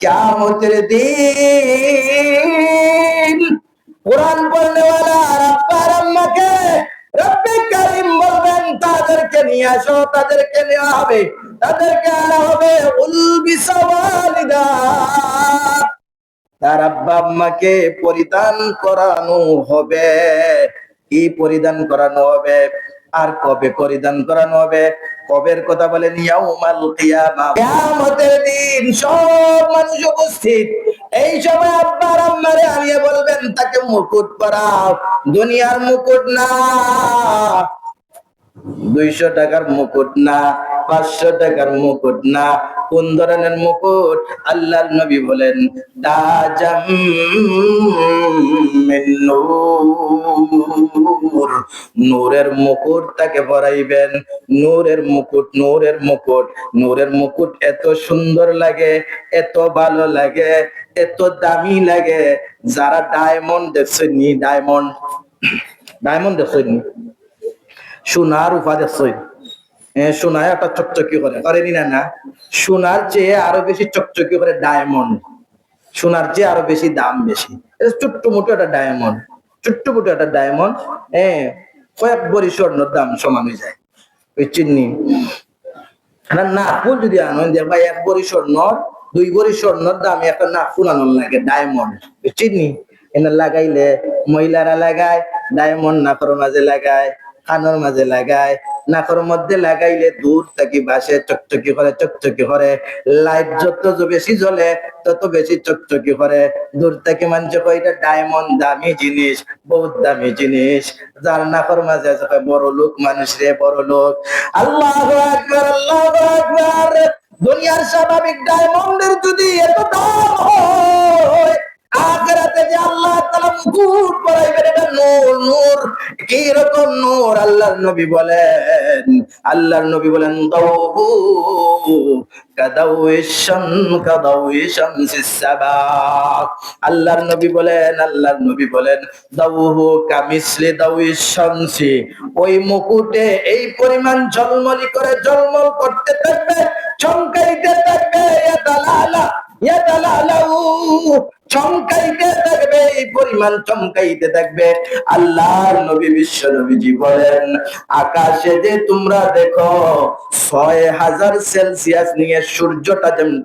কিয়ামতের দিন কোরআন পড়নেওয়ালা আব্বার আম্মাকে রব্বে কারীম বলবেন তাদেরকে নিয়ে আসো, তাদেরকে নেওয়া হবে, তাদেরকে আনা হবে উলবিসাওয়ালিদা, তার আব্বা আম্মাকে পরিধান করানো হবে। কি পরিধান করানো হবে? আর কবে পরিধান করানো হবে? কবের কথা বলেন? ইয়াউমাল কিয়ামা, কিয়ামতের দিন সব মানুষ উপস্থিত। এই সময় আব্বা আম্মারে আনিয়ে বলবেন তাকে মুকুট পরাও। দুনিয়ার মুকুট না, 200 টাকার মুকুট না, 500 টাকার মুকুট না। কোন ধরনের মুকুট? আল্লাহর নবী বলেন তাজাম মিন নূর, নূরের মুকুট তাকে পরাইবেন। নূরের মুকুট, নূরের মুকুট, নূরের মুকুট এত সুন্দর লাগে, এত ভালো লাগে, এত দামি লাগে। যারা ডায়মন্ড দেখছেননি, ডায়মন্ড, ডায়মন্ড দেখছেননি, সোনার রূপা দেখছেন, সোনায় একটা চকচকি করে, করেনি না? না, সোনার চেয়ে আরো বেশি চকচকি করে ডায়মন্ড, সোনার চেয়ে আরো বেশি দাম বেশি। ছোট্ট মোটো একটা ডায়মন্ড, ছোট্ট মোটো একটা ডায়মন্ড, কয়েক বড়ি স্বর্ণের দাম সমান হয়ে যায়। ওই চিন্নি নাকফুল যদি আনো, দেখবা 1 বড়ি স্বর্ণ, 2 বড়ি স্বর্ণের দামে একটা নাকফুল আনন্দ লাগে, ডায়মন্ড। চিন্নি এনে লাগাইলে মহিলারা লাগায়, ডায়মন্ড নাকের মাঝে লাগায়, কানের মাঝে লাগায়, নাকের মধ্যে লাগাইলে দূর থেকে বাসে চকচকি করে, চকচকি করে। লাইট যত বেশি জ্বলে তত বেশি চকচকি করে। দূর থেকে মানুষ কয় এটা ডায়মন্ড, দামি জিনিস, বহুত দামি জিনিস। যার নাকের মাঝে আছে বড় লোক মানুষ রে, বড় লোক। আল্লাহু আকবার, আল্লাহু আকবার। দুনিয়ার স্বাভাবিক ডায়মন্ডের যদি এত দাম হয়, আখিরাতে যে আল্লাহ তাআলা মুকুট পরাইবেন, এটা নূর, নূর। কি রকম নূর? আল্লাহর নবী বলেন, আল্লাহর নবী বলেন দাউহু কাদাউই শামসিস সাবাক। আল্লাহর নবী বলেন, আল্লাহর নবী বলেন দাউহু কামিসলি দাউই শামসি, ওই মুকুটে এই পরিমাণ ঝলমলি করে, ঝলমল করতে থাকবে, চমকাইতে থাকবে, ইয়াতালালা ইয়াতালালাউ, চমকাইতে থাকবে, এই পরিমাণ চমকাইতে থাকবে। আল্লাহর নবী বিশ্ব নবীজি বলেন আকাশে যে তোমরা দেখো 6000 সেলসিয়াস নিয়ে সূর্যটা যেমন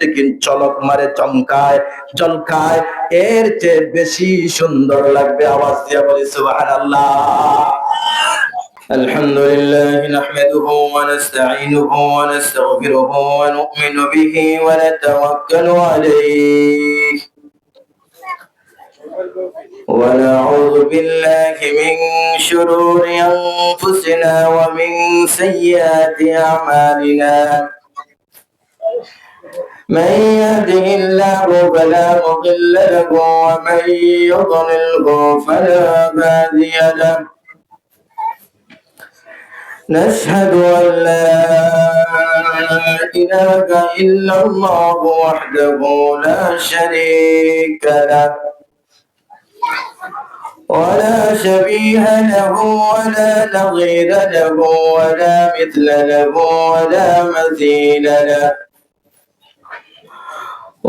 চলক মারে, চমকায়, ঝলকায়, এর চেয়ে বেশি সুন্দর লাগবে। আওয়াজ দিয়া বলি সুবহানাল্লাহ। الحمد لله نحمده ونستعينه ونستغفره ونؤمن به ونتوكل عليه ونعوذ بالله من شرور أنفسنا ومن سيئات أعمالنا من يهده الله فلا مضل له ومن يضلله فلا هادي له نشهد أن لا إله إلا الله وحده لا شريك له ولا شبيه له ولا نظير له ولا مثل له ولا مثيل له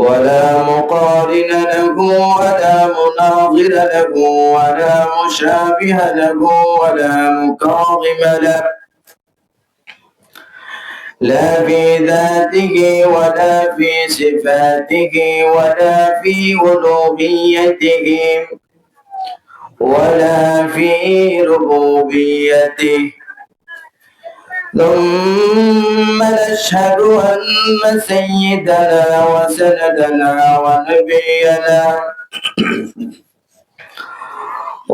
ولا مقارن له ولا مناظر له ولا مشابه له ولا مكاظم له، لا في ذاته ولا في صفاته ولا في ألوهيته ولا في ربوبيته. ثم نشهد أن سيدنا وسندنا ونبينا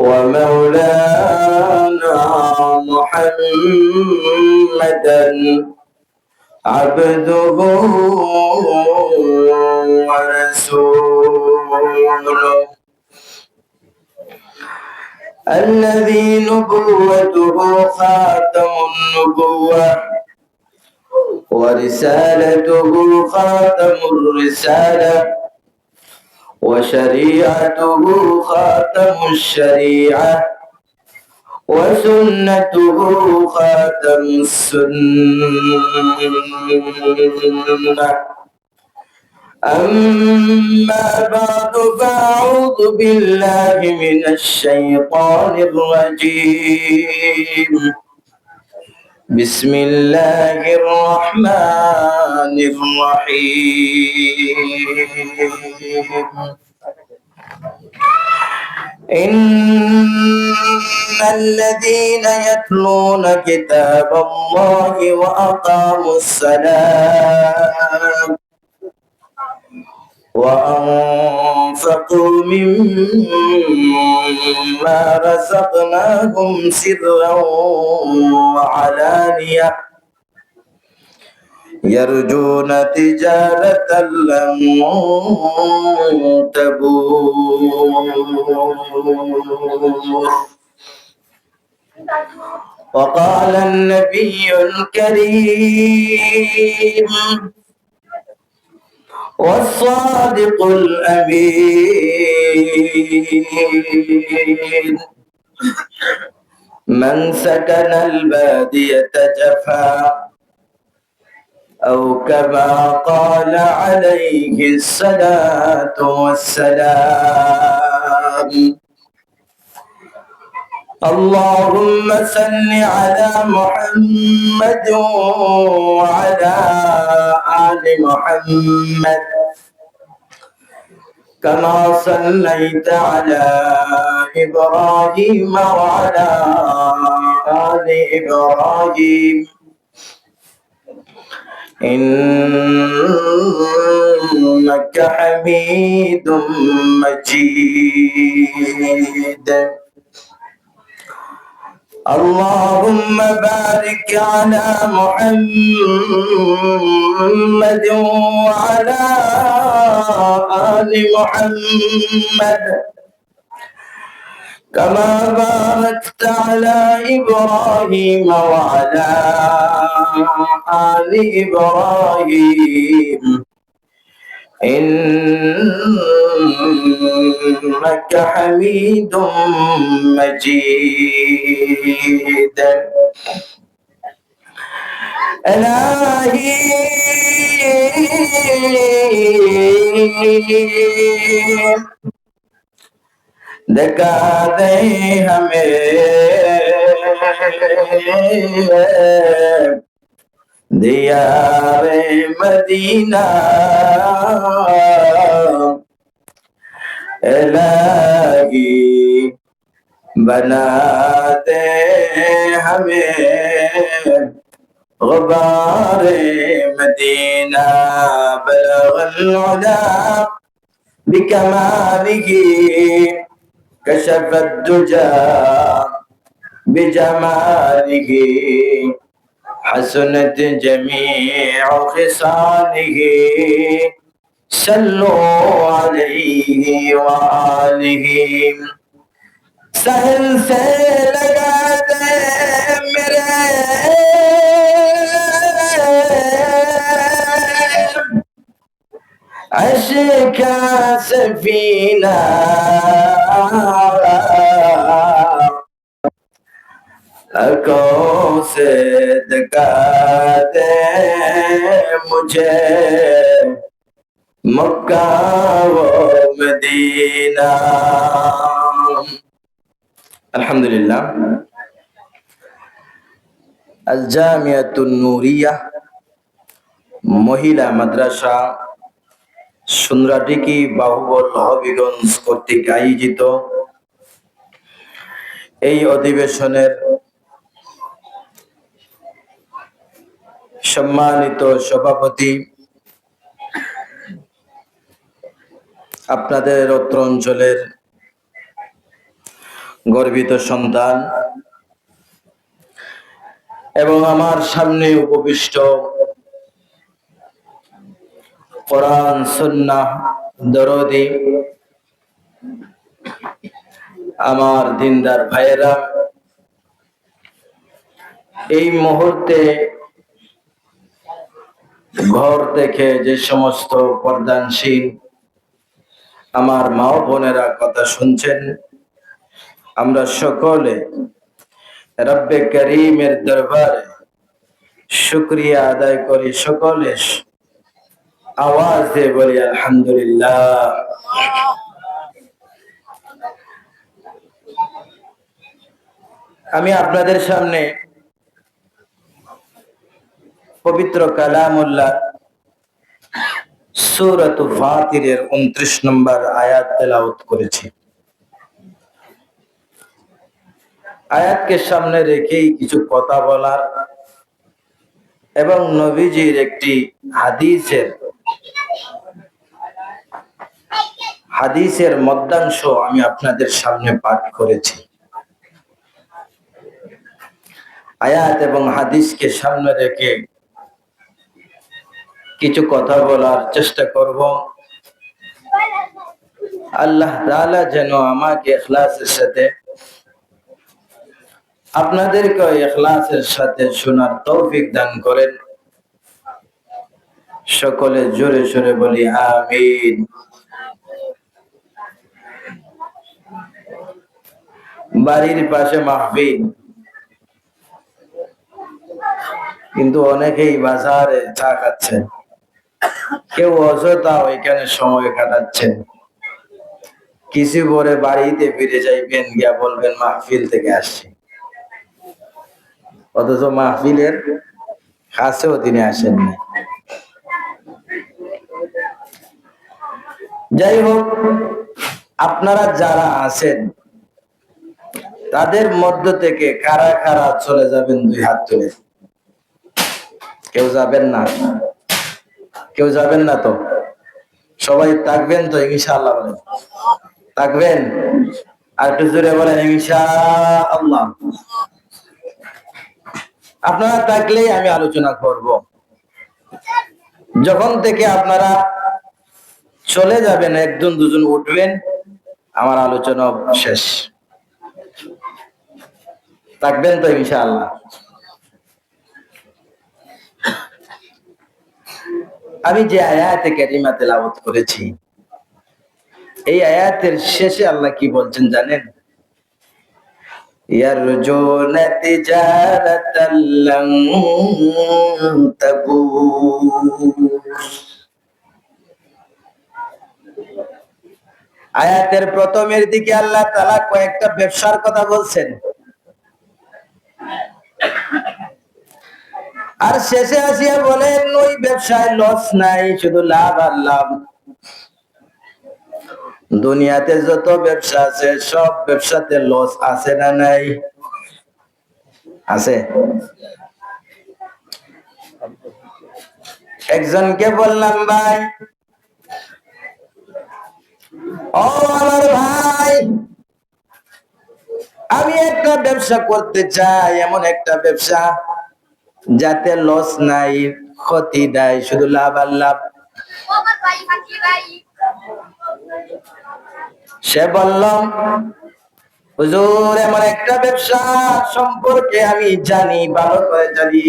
ومولانا محمدا عبده ورسوله الذي نبوته خاتم النبوة ورسالته خاتم الرسالة وشريعته خاتم الشريعة وسنته خاتم السنة. أما بعد فأعوذ بالله من الشيطان الرجيم بسم الله الرحمن الرحيم إن الذين يتلون كتاب الله وأقاموا الصلاة وأنفقوا مما رزقناهم سرا وعلانية يرجون تجارة لن تبور. وقال النبي الكريم والصادق الأمين من سكن البادية جفا أو كما قال عليه الصلاة والسلام. اللهم صل على محمد وعلى آل محمد كما صليت على إبراهيم وعلى آل إبراهيم إنك حميد مجيد. اللهم بارك على محمد وعلى آل محمد كما باركت على إبراهيم وعلى آل إبراهيم إنك حميد مجيد. إلهي दिखा दे हमें दियारे मदीना इलाही बना दे हमें गुबारे मदीना बलगल उला बिकमालिही كشف الدجى بجماله حسنت جميع خصاله صلوا عليه وآله. سهل سے لگا دے میرے عشق سفینہ آنکھوں سے دکھا دے مجھے مکہ و مدینہ. আলহামদুলিল্লাহ। আল জামিয়াতুন নূরিয়া মহিলা মাদ্রাসা সুন্দ্রাটিকি বাহুবল হবিগঞ্জ কর্তৃক আয়োজিত এই অধিবেশনের সম্মানিত সভাপতি, আপনাদের অত্র অঞ্চলের গর্বিত সন্তান এবং আমার সামনে উপবিষ্ট কোরআন সুন্নাহ দরদি আমার দিনদার ভাইয়েরা, এই মুহূর্তে ঘর থেকে যে সমস্ত পর্দানশীল আমার মা ও বোনেরা কথা শুনছেন, আমরা সকলে রব্বে করিমের দরবারে শুকরিয়া আদায় করি। সকলে আওয়াজ দিয়ে বলি আলহামদুলিল্লাহ। আমি আপনাদের সামনে পবিত্র কালামুল্লাহ সূরাত ফাতিরের 29 নম্বর আয়াত তেলাওয়াত করেছি। আয়াতকে সামনে রেখেই কিছু কথা বলার এবং নবীজির একটি হাদিসের মধ্যাংশ আমি আপনাদের সামনে পাঠ করেছি। আয়াত এবং হাদিসকে সামনে রেখে কিছু কথা বলার চেষ্টা করব। আল্লাহ তাআলা যেন আমাকে ইখলাসের সাথে আপনাদেরকে ইখলাসের সাথে শোনার তৌফিক দান করেন। সকলে জোরে জোরে বলি আমিন। বাড়ির পাশে মাহফিল, কিন্তু অনেকেই বাজারে চা খাচ্ছেন, কেউ অযথা ওইখানে সময় কাটাচ্ছেন। কিছু পরে বাড়িতে ফিরে যাইবেন, গিয়া বলবেন মাহফিল থেকে আসছি, অথচ মাহফিলের কাছেও তিনি আসেননি। যাই হোক, আপনারা যারা আছেন তাদের মধ্য থেকে কারা কারা চলে যাবেন দুই হাত তুলে। কেউ যাবেন না? কেউ যাবেন না তো? সবাই থাকবেন তো ইনশাআল্লাহ? বলেন থাকবেন। আর একটু জোরে বলেন ইনশাআল্লাহ। আপনারা থাকলেই আমি আলোচনা করব। যখন থেকে আপনারা চলে যাবেন, একজন দুজন উঠবেন, আমার আলোচনা শেষ। থাকবেন তো ইনশাআল্লাহ? আমি যে আয়াতে কারিমা তেলাওয়াত করেছি, এই আয়াতের শেষে আল্লাহ কি বলছেন জানেন? ইয়ারজুনা তিজারাতাল লান তাবুর। আয়াতের প্রথমের দিকে আল্লাহ তাআলা কয়েকটা ব্যবসার কথা বলছেন, আর শেষে আসিয়া বলেন ওই ব্যবসায় লস নাই, শুধু লাভ আর লাভ। দুনিয়াতে যত ব্যবসা আছে সব ব্যবসাতে লস আছে না নাই? আছে। একজনকে বললাম, ভাই, ও আমার ভাই, আমি একটা ব্যবসা করতে চাই, এমন একটা ব্যবসা যাতে লস নাই, ক্ষতি নাই, শুধু লাভ আর লাভ। সে বলল, হুজুর, এমন একটা ব্যবসা সম্পর্কে আমি জানি, ভালো করে জানি।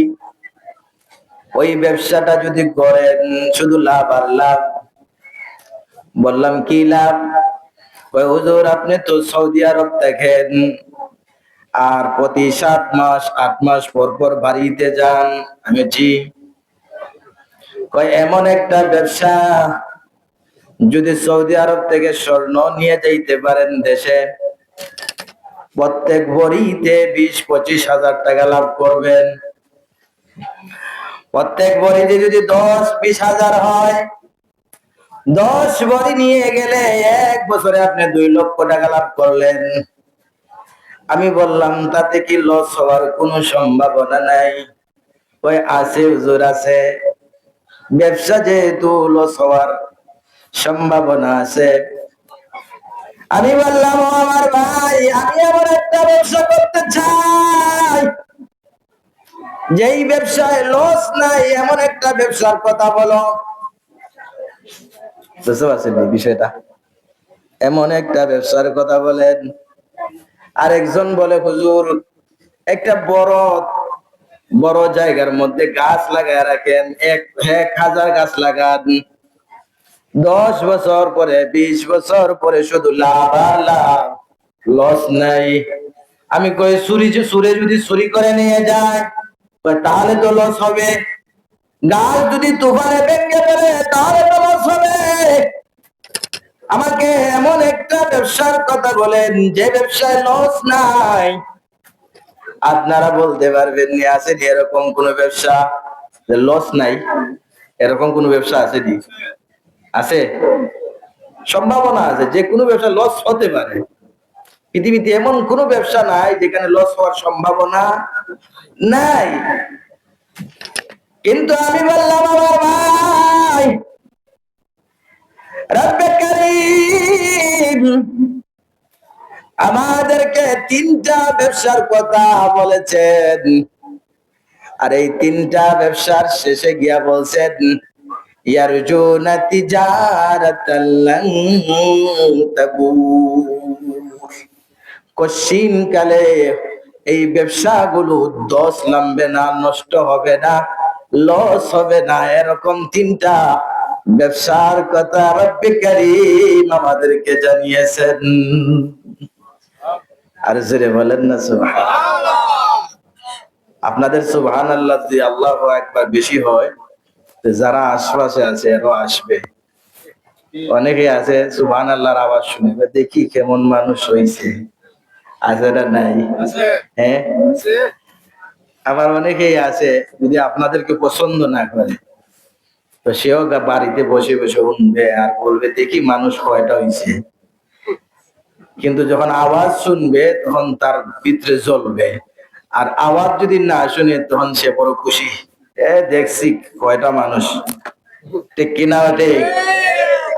ওই ব্যবসাটা যদি করেন শুধু লাভ আর লাভ। বললাম কি লাভ? ওই হুজুর, আপনি তো সৌদি আরব দেখেন, আর প্রতি 7 মাস 8 মাস পর পর বাড়িতে যান। আমি জি। এমন একটা ব্যবসা, যদি সৌদি আরব থেকে স্বর্ণ নিয়ে যাইতে পারেন দেশে, প্রত্যেক ভরিতে 20-25 হাজার টাকা লাভ করবেন। প্রত্যেক ভরিতে যদি 10-20 হাজার হয়, 10 ভরি নিয়ে গেলে 1 বছরে আপনি 2 লক্ষ টাকা লাভ করলেন। আমি বললাম, তাতে কি লস হওয়ার কোনো সম্ভাবনা নাই? ওই আছে হুজুর, আছে। ব্যবসা যেহেতু লস হওয়ার সম্ভাবনা আছে। আমি বললাম, ও আমার ভাই, আমি এমন একটা ব্যবসা করতে চাই যেই ব্যবসায় লস নাই, এমন একটা ব্যবসার কথা বলো। বুঝতে পারছেন বিষয়টা? এমন একটা ব্যবসার কথা বলেন। আরেকজন বলে, হুজুর, একটা বড় জায়গার মধ্যে গাছ লাগায় রাখেন, 1000 গাছ লাগান, 10 বছর পরে 20 বছর পরে শুধু লাভ আর লাভ, লস নাই। আমি কই, সুরে যদি চুরি করে নিয়ে যায় তাহলে তো লস হবে। গাছ যদি তুফানে ভেঙে পড়ে তাহলে তো লস হবে। আমাকে এমন একটা ব্যবসার কথা বলেন যে ব্যবসায় লস নাই। আপনারা বলতে পারবেন নি আছে এরকম কোন ব্যবসা যে লস নাই? এরকম কোন ব্যবসা আছে নি? আছে? সম্ভাবনা আছে, যে কোনো ব্যবসা লস হতে পারে। পৃথিবীতে এমন কোন ব্যবসা নাই যেখানে লস হওয়ার সম্ভাবনা নাই। কিন্তু আমি বললাম আমার ভাই, রব্বে কারীম আমাদেরকে তিনটা ব্যবসার কথা বলেছেন, আর এই তিনটা ব্যবসার শেষে গিয়া বলছেন ইয়ারজুনা তিজারাতাল লান তাবুর। কশিন কালে এই ব্যবসাগুলো দশ নামবে না, নষ্ট হবে না, লস হবে না, এরকম তিনটা ব্যবসার কথা রব্বে কারীম আমাদেরকে জানিয়েছেন। আর জোরে বলেন না সুবহানাল্লাহ। আপনাদের সুবহানাল্লাহ যদি আল্লাহু আকবার বেশি হয়, যারা আশপাশে আছে এরাও আসবে। অনেকে আছে সুবহানাল্লাহর আওয়াজ শুনে দেখি কেমন মানুষ হইছে, আছে না নাই? হ্যাঁ, আবার অনেকেই আছে যদি আপনাদেরকে পছন্দ না করে তো সেও বাড়িতে বসে বসে শুনবে আর বলবে দেখি মানুষ কয়টা হইছে। কিন্তু যখন আওয়াজ শুনবে তখন তার ভিতরে জ্বলবে, আর আওয়াজ যদি না শুনে তখন সে বড় খুশি, দেখছি কয়টা মানুষ। ঠিক কিনা? ঠিক।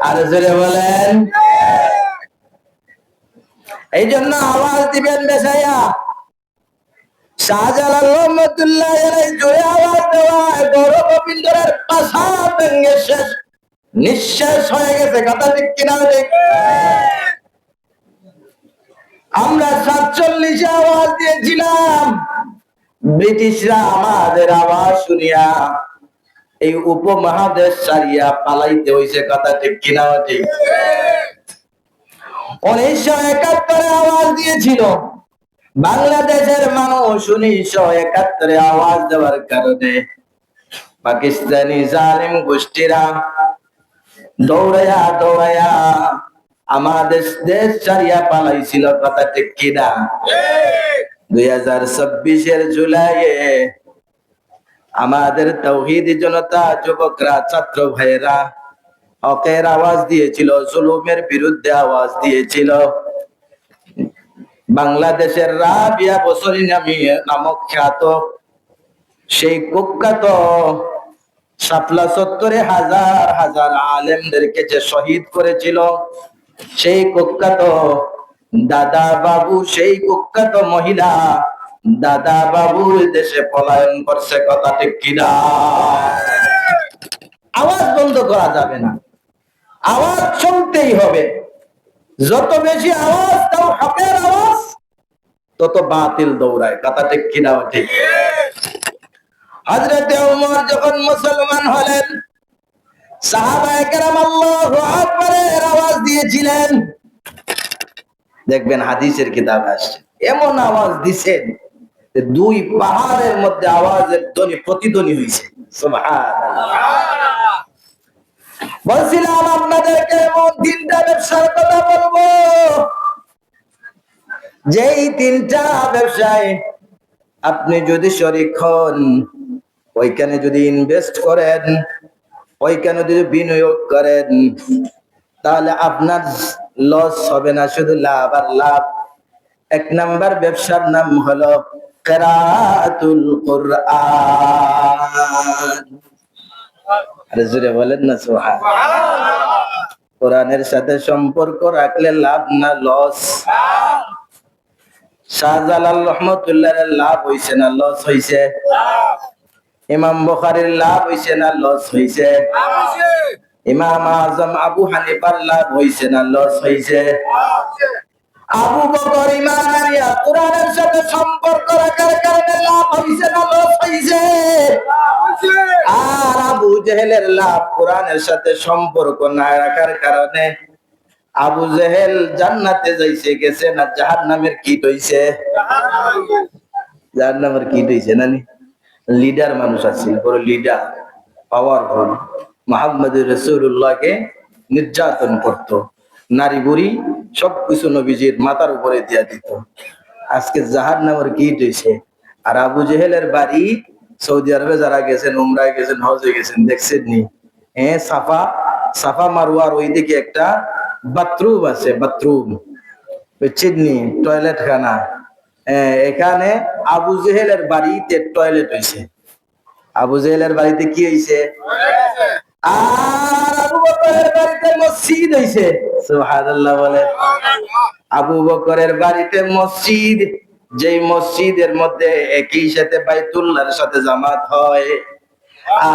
আর জোরে বলেন। এই জন্য আওয়াজ দিবেন বেশাইয়া। শাহজালাল রহমতুল্লাহ আলাইহি জোরে আওয়াজ দেওয়ায় বড় গোবিন্দরের পাশা ভেঙে শেষ নিঃশেষ হয়ে গেছে। কথা ঠিক কিনা? ঠিক। আমরা 47 আওয়াজ দিয়েছিলাম, ব্রিটিশরা আমাদের আওয়াজ শুনিয়া এই উপমহাদেশ ছাড়িয়া পালাইতে হইছে। কথা ঠিক কিনা? ঠিক। 1971 আওয়াজ দিয়েছিল বাংলাদেশের মানুষ। 1971 আওয়াজ দেওয়ার কারণে পাকিস্তানি জালিম গোষ্ঠীরা দৌড়াইয়া দৌড়াইয়া আমাদের দেশ ছাড়িয়া পালাইছিল। কথা ঠিক কিনা? 2026 জুলাইয়ে আমাদের তাওহীদি জনতা, যুবকরা, ছাত্র ভাইয়েরা হকের আওয়াজ দিয়েছিল, জুলুমের বিরুদ্ধে আওয়াজ দিয়েছিল। বাংলাদেশের রাবিয়া বসরি নামক খ্যাত সেই কুখ্যাত শাপলা চত্বরে হাজার হাজার আলেমদেরকে যে শহীদ করেছিল, সেই কুখ্যাত দাদা বাবু, সেই কুখ্যাত মহিলা দাদা বাবুর দেশে পলায়ন করছে। কথা ঠিক কিনা? আওয়াজ বন্ধ করা যাবে না, আওয়াজ শুনতেই হবে। যত বেশি আওয়াজ দাও হকের আওয়াজ, তত বাতিল দৌড়ায়। কথা ঠিক কিনা? ঠিক। হযরতে ওমর যখন মুসলমান হলেন, সাহাবায়ে কেরাম আল্লাহু আকবারের আওয়াজ দিয়েছিলেন। দেখবেন হাদিসের কিতাবে আসছে এমন আওয়াজ দিছেন যে 2 পাহাড়ের মধ্যে আওয়াজের ধ্বনি প্রতিধ্বনি হইছে। সুবহানাল্লাহ। বলছিলাম আপনাদেরকে এমন তিনটা ব্যবসার কথা বলবো, যেই তিনটা ব্যবসায় আপনি যদি শরীক হন, ওইখানে যদি ইনভেস্ট করেন, ওইখানে যদি বিনিয়োগ করেন, তাহলে আপনার লস হবে না, শুধু লাভ আর লাভ। 1 নাম্বার ব্যবসার নাম হলো কিরাআতুল কুরআন। আরে জোরে বলেন না সুবহানাল্লাহ। কোরআনের সাথে সম্পর্ক রাখলে লাভ না লস? শাহজালাল রহমতুল্লাহর লাভ হইছে না লস হইছে? ইমাম বুখারীর লাভ হইছে না লস হইছে? ইমাম আযম আবু হানিফার লাভ হইছে না লস হইছে? আবু বকর ঈমান আনিয়া কোরআনের সাথে সম্পর্ক রাখার কারণে লাভ হইছে না লস হইছে? আর আবু জেহেলের লাভ কোরআনের সাথে সম্পর্ক না রাখার কারণে আবু জেহেল জান্নাতে যাইছে, গেছে না জাহান্নামের কীট হইছে? জাহান্নামের কীট হইছে। নানি লিডার মানুষ আছে, বড় লিডার, পাওয়ারফুল। মুহাম্মদ রাসূলুল্লাহকে নির্যাতন করত, নারী বুড়ি সবকিছু নবীজির মাথার উপরে দিয়া দিত। আজকে জাহান্নামের গিট হইছে। আর আবু জেহেলের বাড়ি সৌদি আরবে যারা গেছেন, উমরায় গেছেন, হজে গেছেন, দেখছেন নি? সাফা সাফা মারওয়ার ওইদিকে একটা বাথরুম আছে, বাথরুম, বুঝছেন নি? টয়লেট খানা। এখানে আবু জেহেলের বাড়িতে টয়লেট হয়েছে। আবু জেহেলের বাড়িতে কি হয়েছে? আর আবু বকরের বাড়িতে মসজিদ হয়েছে। সুবহানাল্লাহ বলেন। আবু বকরের বাড়িতে মসজিদ, যেই মসজিদের মধ্যে একই সাথে বাইতুল্লাহর সাথে জামাত হয়।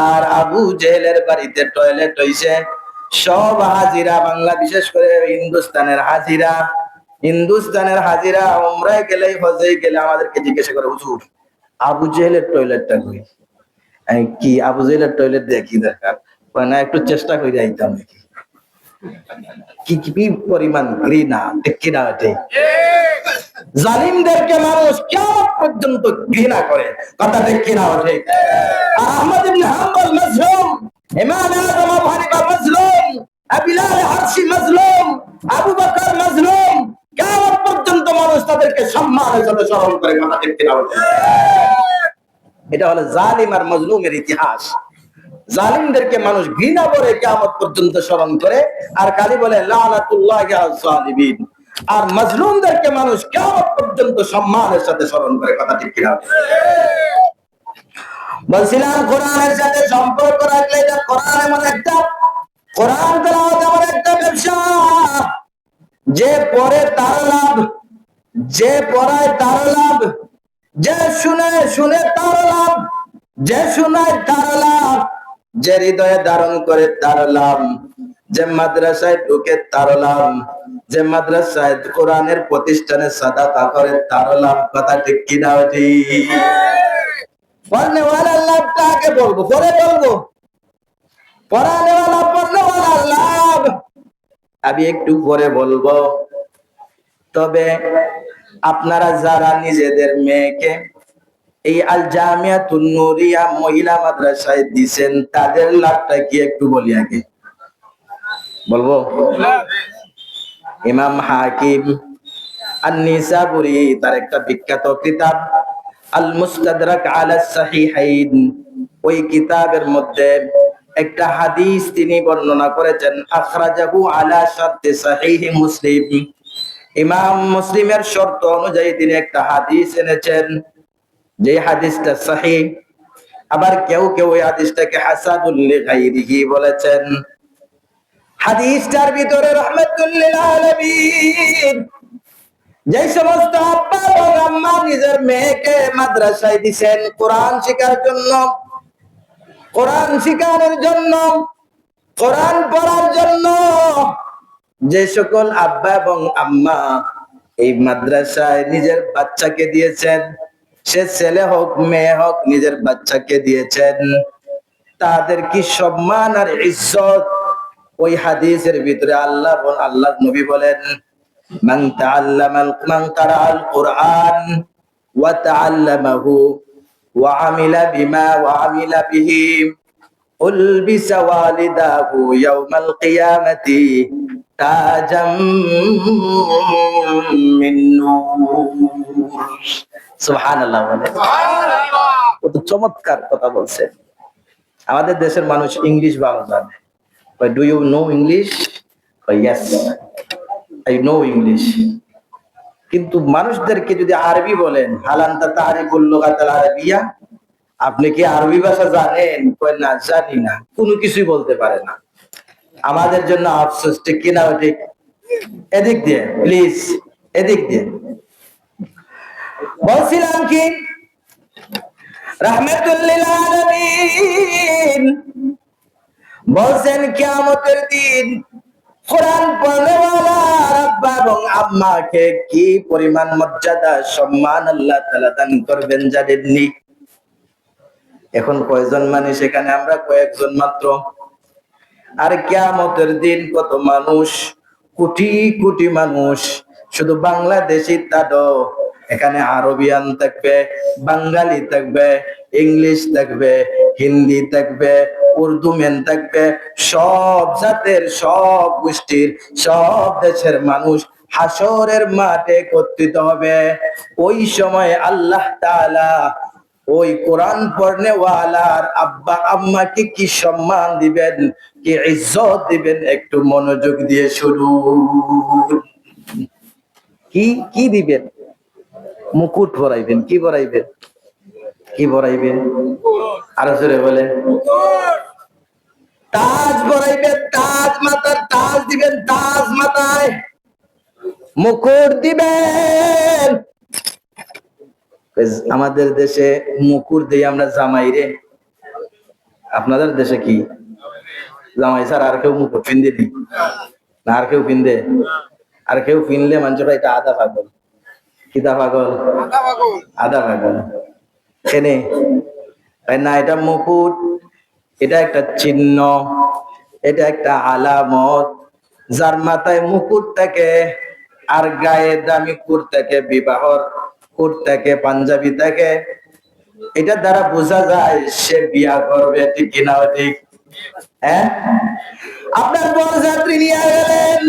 আর আবু জেহেলের বাড়িতে টয়লেট হইছে। সব হাজিরা, বাংলা বিশেষ করে হিন্দুস্তানের হাজিরা উমরায় গেলে, হজে গেলে আমাদেরকে জিজ্ঞাসা করে, হুজুর আবু জেহেলের টয়লেটটা কই? কি আবু জেহেলের টয়লেট দেখি দরকার না, একটু চেষ্টা করে আইতাম নাকি? কি কি পরিমাণ ঘৃণা, ঠিক কিনা? ঠিক। জালিমদেরকে মানুষ কিয়ামত পর্যন্ত ঘৃণা করে, কথা ঠিক কিনা? ঠিক। আহমদ ইবনে হাম্বল মাজলুম, ইমাম আযম আবু হানিফা মাজলুম, বিলাল হাবশি মাজলুম, আবু বকর মাজলুম। কিয়ামত পর্যন্ত মানুষ তাদেরকে সম্মানের সাথে স্মরণ করে, কথা ঠিক কিনা? এটা হলো জালিম আর মাজলুমের ইতিহাস। জালিমদেরকে মানুষ ঘৃণা করে, কিয়ামত পর্যন্ত স্মরণ করে, আর খালি বলে লানাতুল্লাহি আলাল জালিমিন। আর মাজলুমদেরকে মানুষ কিয়ামত পর্যন্ত সম্মানের সাথে স্মরণ করে, কথা ঠিক কিনা? বলছিলাম কোরআনের সাথে সম্পর্ক রাখলে, এটা কোরআন এমন একটা, কোরআন তেলাওয়াত এমন একটা ব্যবসা, যে পড়ে তার লাভ, যে পড়ায় তার লাভ, যে শুনে তার লাভ, যে শোনায় তার লাভ, যে হৃদয়ে ধারণ করে তার লাভ, যে মাদ্রাসায় ঢুকে তার লাভ, যে মাদ্রাসায় কোরআনের প্রতিষ্ঠানে সাদাকা করে তার লাভ, কথা ঠিক কিনা? ঠিক। পড়নে ওয়ালা লাভটা আগে বলবো, পরে বলবো পড়ানে ওয়ালা, পড়নে ওয়ালা লাভ আমি একটু পরে বলবো। তবে আপনারা যারা নিজেদের মেয়েকে এই আল জামিয়াতুন নূরিয়া মহিলা মাদ্রাসায় দিবেন, তাদের লাভটা কি একটু বলি আগে? বলবো? ইমাম হাকিম আন-নিসাবুরি তার একটা বিখ্যাত কিতাব আল মুস্তাদরাক আলা সাহিহাইন, ওই কিতাবের মধ্যে একটা হাদিস তিনি বর্ণনা করেছেন, আখরাজাহু আলা শারতি সাহিহ মুসলিম। ইমাম মুসলিমের শর্ত অনুযায়ী তিনি একটা হাদিস এনেছেন, যে হাদিসটা সহিহ। আবার কেউ কেউ এই হাদিসটাকে হাসানুল লিগাইরিহি বলেছেন। হাদিসটার ভিতরে রাহমাতুল লিল আলামিন, যে সমস্ত আব্বা এবং আম্মা নিজের মেয়েকে মাদ্রাসায় দিবেন কোরআন শেখার জন্য, কোরআন শিখানোর জন্য, কোরআন পড়ার জন্য, যে সকল আব্বা এবং আম্মা এই মাদ্রাসায় নিজের বাচ্চাকে দিয়েছেন, সে ছেলে হোক মেয়ে হোক, নিজের বাচ্চাকে দিয়েছেন, তাদের কি সম্মান আর ইজ্জত? ওই হাদিসের ভিতরে আল্লাহ নবী বলেন, মান কারাআল কুরআন ওয়া তাআল্লামাহু ওয়া আমিলা বিমা ওয়া আমিলা বিহি উলবিসা ওয়ালিদাহু ইয়াউমাল কিয়ামাতি তাজাম মিন নূর। সুবহানাল্লাহ বলে। কত চমৎকার কথা বলছে। আমাদের দেশের মানুষ ইংলিশ ভালো জানে। Do you know English? Yes, I know English. কিন্তু মানুষদেরকে যদি আরবি বলেন, হালান্তা তারিফুল লুগাতাল আরাবিয়া, আপনি কি আরবি ভাষা জানেন? কয় না, জানি না, কোনো কিছুই বলতে পারে না। আমাদের জন্য আফসোস, ঠিক কিনা? ঠিক। এদিক দিয়ে প্লিজ, এদিক দিয়ে বলছিলাম কি, রাহমাতুল লিল আলামিন বলছেন কিয়ামতের দিন কোরআন পড়নেওয়ালা আব্বা এবং আম্মাকে কি পরিমাণ মর্যাদা সম্মান আল্লাহ তাআলা দান করবেন জানেননি? এখন কয়জন মানুষ এখানে? আমরা কয়েকজন মাত্র। আর কিয়ামতের দিন কত মানুষ, কোটি কোটি মানুষ, শুধু বাংলাদেশি তা এখানে আরবিয়ান থাকবে, বাঙালি থাকবে, ইংলিশ থাকবে, হিন্দি থাকবে, উর্দু মেন থাকবে, সব জাতের, সব গোষ্ঠীর, সব দেশের মানুষ হাসরের মাঠে একত্রিত হবে। ওই সময় আল্লাহ তাআলা ওই কোরআন পড়নে ওয়ালার আব্বা আম্মাকে কি সম্মান দিবেন, কি ইজ্জত দিবেন, একটু মনোযোগ দিয়ে শুনুন। কি কি দিবেন? মুকুট পরাইবেন। কি পরাইবেন? কি পরাইবেন? আরো জোরে বলেন। তাজ পরাইবেন, তাজ, মাথার তাজ দিবেন, তাজ মাথায় মুকুট দিবেন। আমাদের দেশে মুকুট দিয়ে আমরা জামাই রে, আপনাদের দেশে কি জামাই স্যার আর কেউ মুকুট পিন্দে দি না? আর কেউ পিন্দে? আর কেউ পিনলে মানুষরা এটা আধা পাগল। কিতা পাগল? আধা পাগল। কেনে না, এটা মুকুট, এটা একটা চিহ্ন, এটা একটা আলামত। যার মাথায় মুকুট থাকে আর গায়ে দামি কোট থাকে, বিবাহর কোট থাকে, পাঞ্জাবি থাকে, এটা দ্বারা বোঝা যায় সে বিয়া করবে। ঠিক কিনা? ঠিক। হ্যাঁ, আপনার বরযাত্রী নিয়ে গেলেন,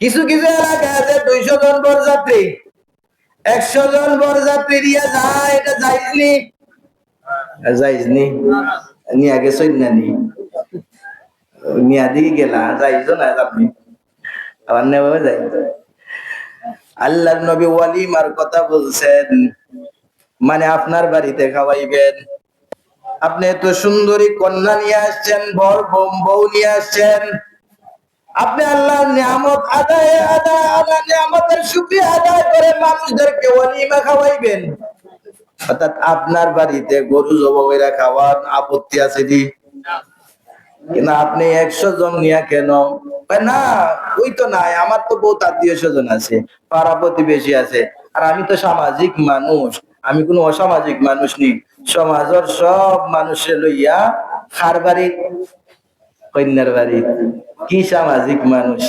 কিছু কিছু এলাকায় আছে 200 জন বরযাত্রী, 100 জন বরযাত্রী নিয়ে যায়, এটা যাইজনি? যাইজনি? নিয়ে গেছেন না? নিয়া দিকে গেলা যাইছো না? আপনি আবার নেবে যাই। আল্লাহর নবী ওয়ালিমার কথা বলছেন, মানে আপনার বাড়িতে খাওয়াইবেন। আপনি এত সুন্দরী কন্যা নিয়ে আসছেন, বর বউ নিয়ে আসছেন, আপনি আল্লাহর নিয়ামত আদায় আদায় আদায় নিয়ামতের শুকরিয়া আদায় করে মানুষদেরকে ওয়ালিমা খাওয়াইবেন। অর্থাৎ আপনার বাড়িতে গরু জবাই করে খাওয়ার আপত্তি আছে কি? কিন্তু আপনি 100 জন নিয়ে কেন? না, ওই তো নাই, আমার তো বহুত আত্মীয় স্বজন আছে, পাড়া প্রতিবেশী আছে, আর আমি তো সামাজিক মানুষ, আমি কোনো অসামাজিক মানুষ নি। সমাজের সব মানুষের লইয়া খার বাড়ি, কন্যার বাড়ি, কি সামাজিক মানুষ?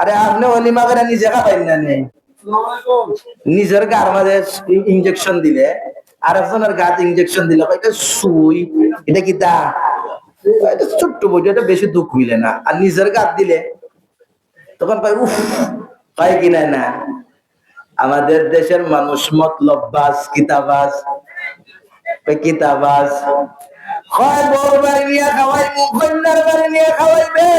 আরে আপনি অলিমা করে নিজে খাবেন না? নেই, নিজের গার মাঝে ইঞ্জেকশন দিলে, আর একজনের গাছ ইঞ্জেকশন দিলে, এটা সুই, এটা কি তা? এটা ছোট্ট বই, এটা বেশি দুঃখ হইলে না। আর নিজের গাছ দিলে তখন পাই উফ, পাই কিনা না? আমাদের দেশের মানুষ মতলববাজ, কিতাবাজ, কিতাবাজ। হয় বড় বাড়ি নিয়ে খাওয়াইবো, কন্যার বাড়ি নিয়ে খাওয়াইবে,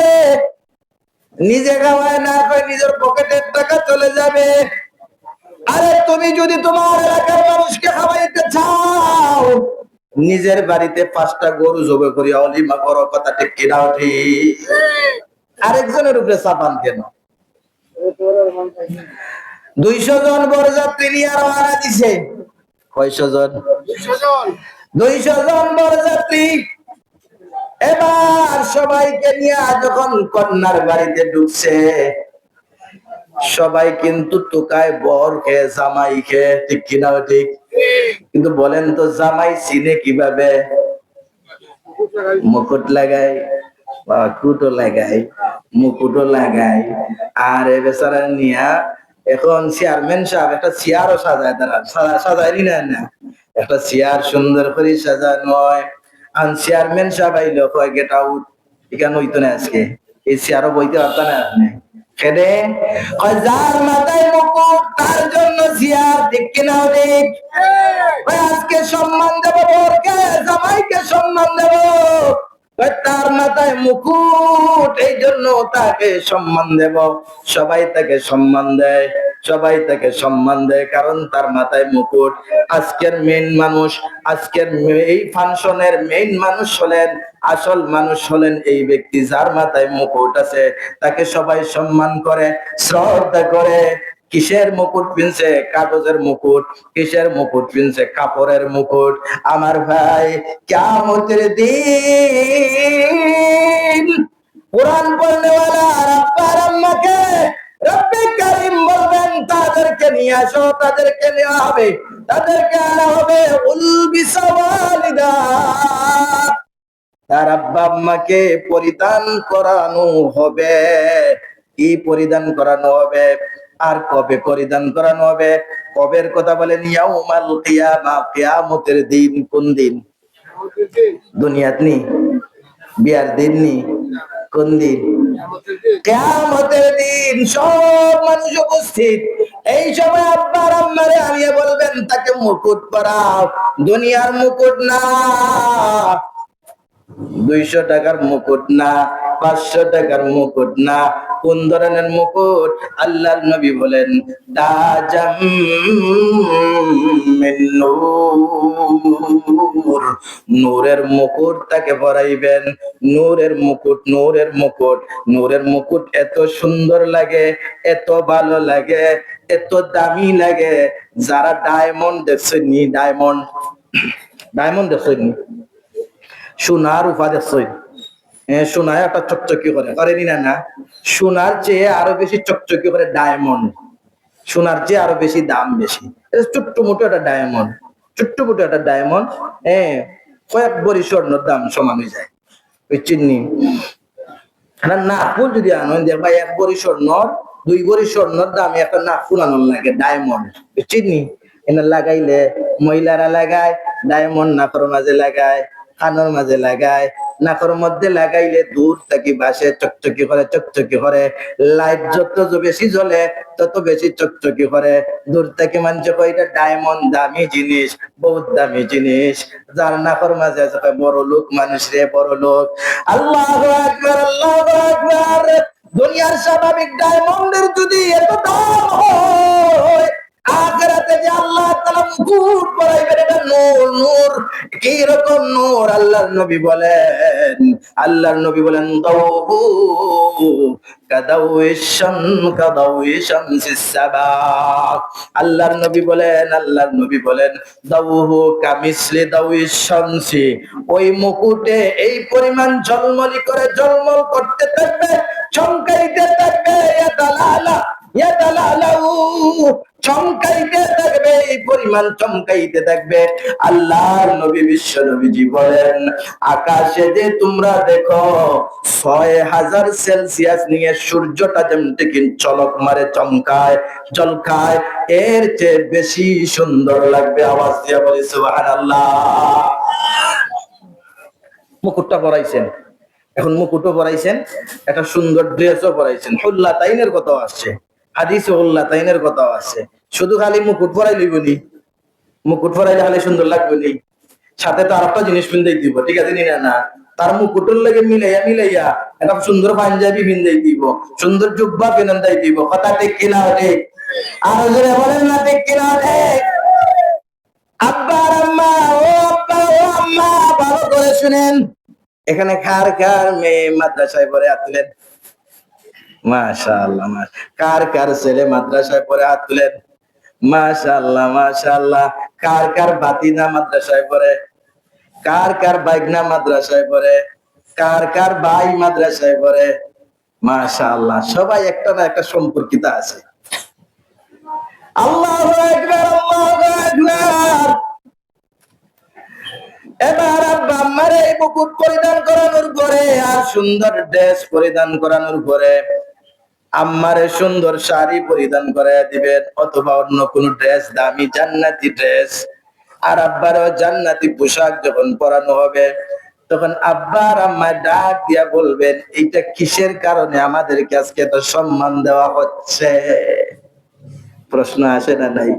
নিজে খাওয়ায় না, কয় নিজের পকেটের টাকা চলে যাবে। আরে তুমি যদি তোমার এলাকার মানুষকে খাওয়াইতে চাও, নিজের বাড়িতে 5টা গরু জবে করিয়া অলিমা করো। কথা ঠিক কিনা? ঠিক। আরেকজনের উপরে চাপান কেন? 200 জন বরযাত্রী নিয়ে রওনা দিছে। কয়শো জন? 200 জন বরযাত্রী। এবার সবাইকে নিয়ে যখন কন্যার বাড়িতে ঢুকছে, সবাই কিন্তু টুকায় বর খেয়ে, জামাই খেয়ে। ঠিক কিনা? ঠিক। কিন্তু বলেন তো, জামাই চিনে কিভাবে? মুকুট লাগাই, কুটো লাগাই, মুকুটও লাগাই, আর এ বেচারা নিয়া এখন চেয়ারম্যান সাহেব একটা চেয়ারও সাজায়, তারা সাজায় না, একটা চেয়ার সুন্দর করে সাজানো হয়। আর চেয়ারম্যান সাহেব আইলো, কয় গেট আউট, এখানে হইতো না আজকে, এই চেয়ারও বইতে পারত না আপনি। খেদে যার মাথায় মুকুট তার জন্য চেয়ার। ঠিক কিনা? ঠিক। আজকে সম্মান দেবো বরকে, জামাইকে সম্মান দেবো, তার মাথায় মুকুট, এই জন্য তাকে সম্মান দেব। সবাই তাকে সম্মান দেয়, সবাই তাকে সম্মান দেয়, কারণ তার মাথায় মুকুট। আজকের মেইন মানুষ, আজকের এই ফাংশনের মেইন মানুষ হলেন, আসল মানুষ হলেন এই ব্যক্তি যার মাথায় মুকুট আছে। তাকে সবাই সম্মান করে, শ্রদ্ধা করে। কিসের মুকুট পিনছে? কাগজের মুকুট। কিসের মুকুট পিনছে? কাপড়ের মুকুট। আমার ভাই, কিয়ামতের দিন কোরআন পড়নেওয়ালা আব্বার আম্মাকে রব্বে কারীম বলবেন, তাদেরকে নিয়ে আসো, তাদেরকে নেওয়া হবে, তাদেরকে আনা হবে। উলবিসাওয়ালিদা, তার আব্বা আম্মাকে পরিধান করানো হবে। কি পরিধান করানো হবে? আর কবে পরিধান করানো হবে? কবের কথা বলেন, ইয়াউমাল কিয়ামা, কিয়ামতের দিন। কোন দিন? দুনিয়াত নি, বিয়ার দিন নি, কোন দিন? কিয়ামতের দিন। সব মানুষ উপস্থিত। এই সময় আব্বার আম্মারে আলিয়া বলবেন তাকে মুকুট পরাও। দুনিয়ার মুকুট না, 200 টাকার মুকুট না, 500 টাকার মুকুট না। কোন ধরনের মুকুট? আল্লাহর নবী বলেন তাজাম মিন নূর, নূরের মুকুট তাকে পরাইবেন। নূরের মুকুট, নূরের মুকুট, নূরের মুকুট এত সুন্দর লাগে, এত ভালো লাগে, এত দামি লাগে। যারা ডায়মন্ড দেখছেননি, ডায়মন্ড, ডায়মন্ড দেখছেননি, সোনার উপা দেখছেন, সোনায় একটা চকচকি করে, করেনি না? না, সোনার চেয়ে আরো বেশি চকচকি করে ডায়মন্ড। সোনার চেয়ে আরো বেশি দাম বেশি। ছোট্ট মোটো একটা ডায়মন্ড, ছোট্ট মোটো একটা ডায়মন্ড, কয়েক ভরি স্বর্ণের দাম সমান হয়ে যায়। ওই চিন্নি নাকফুল যদি আনো, দেখবা 1 ভরি স্বর্ণ, 2 ভরি স্বর্ণের দামে একটা নাকফুল আনন্দ লাগে, ডায়মন্ড। চিনি এনে লাগাইলে, মহিলারা লাগায় ডায়মন্ড, নাকের মাঝে লাগায়, কানের মাঝে লাগায়, নাকের মধ্যে লাগাইলে দূর থেকে বাসে চকচকি করে, চকচকি করে। লাইট যত বেশি জ্বলে তত বেশি চকচকি করে। দূর থেকে মানুষ কয় এটা ডায়মন্ড, দামি জিনিস, বহুত দামি জিনিস। যার নাকের মাঝে আছে বড় লোক মানুষ রে, বড় লোক। আল্লাহু আকবার, আল্লাহু আকবার। দুনিয়ার স্বাভাবিক ডায়মন্ডের যদি এত দাম হয়, আখিরাতে যে আল্লাহ তাআলা মুকুট পরাইবেন, এটা নূর, নূর। কি রকম নূর? আল্লাহর নবী বলেন, আল্লাহর নবী বলেন দাউহু কাদাউইশান, কাদাউইশামসিস সাবা। আল্লাহর নবী বলেন, আল্লাহর নবী বলেন দাউহু কামিসলি দাউইশ শামসি। ওই মুকুটে এই পরিমাণ ঝলমলি করে, ঝলমল করতে থাকবে, চমকাইতে থাকবে, ইয়াতালালা ইয়াতালালাউ, চমকাইতে থাকবে, এই পরিমাণ চমকাইতে থাকবে। আল্লাহর নবী, বিশ্ব নবীজি বলেন আকাশে যে তোমরা দেখো 6000 সেলসিয়াস নিয়ে সূর্যটা যেমন চলক মারে, চমকায়, ঝলকায়, এর চেয়ে বেশি সুন্দর লাগবে। আওয়াজ দিয়ে বলি সুবহানাল্লাহ। মুকুটটা পরাইছেন, এখন মুকুটও পরাইছেন, একটা সুন্দর ড্রেসও পরাইছেন। হুল্লা তাইনের কথাও আসছে, হাদিসে হুল্লা তাইনের কথাও আছে। শুধু খালি মুকুট পরাইলি বলি, মুকুট পরাইলে খালি সুন্দর লাগবে নি, সাথে তো আরেকটা জিনিস পিন্দাই দিব, ঠিক আছে নি? না, তার মুকুটের লাগে মিলাইয়া মিলাইয়া একটা সুন্দর পাঞ্জাবি পিন্দাই দিব, সুন্দর জুব্বা পিন্দাই দিব। কথা ঠিক কিনা? ঠিক। আর জোরে বলেন না ঠিক কিনা? ঠিক। আব্বা আর আম্মা, ও আব্বা ও আম্মা, ভালো করে শুনেন। এখানে কার কার মেয়ে মাদ্রাসায় পড়ে? হাত তুলেন। মাশাআল্লাহ, কার কার ছেলে মাদ্রাসায় পড়ে? হাত তুলেন। মাশাআল্লাহ, মাশাআল্লাহ। কার কার ভাতিজা মাদ্রাসায় পড়ে? কার কার বাইগনা মাদ্রাসায় পড়ে? কার কার ভাই মাদ্রাসায় পড়ে? মাশাআল্লাহ, সবাই একটা না একটা সম্পর্কিত আছে। আল্লাহু আকবার, আল্লাহু আকবার। এবার আব্বা আম্মার এই মুকুট পরিধান করানোর পরে, আর সুন্দর ড্রেস পরিধান করানোর পরে, আম্মারে সুন্দর শাড়ি পরিধান করে দিবেন, অথবা অন্য কোন ড্রেস, দামি জান্নাতি ড্রেস। আর আব্বারও জান্নাতি পোশাক যখন পরানো হবে, তখন আব্বার আম্মা ডাক দিয়া বলবেন এইটা কিসের কারণে আমাদেরকে আজকে এত সম্মান দেওয়া হচ্ছে? প্রশ্ন আসে না? নাই?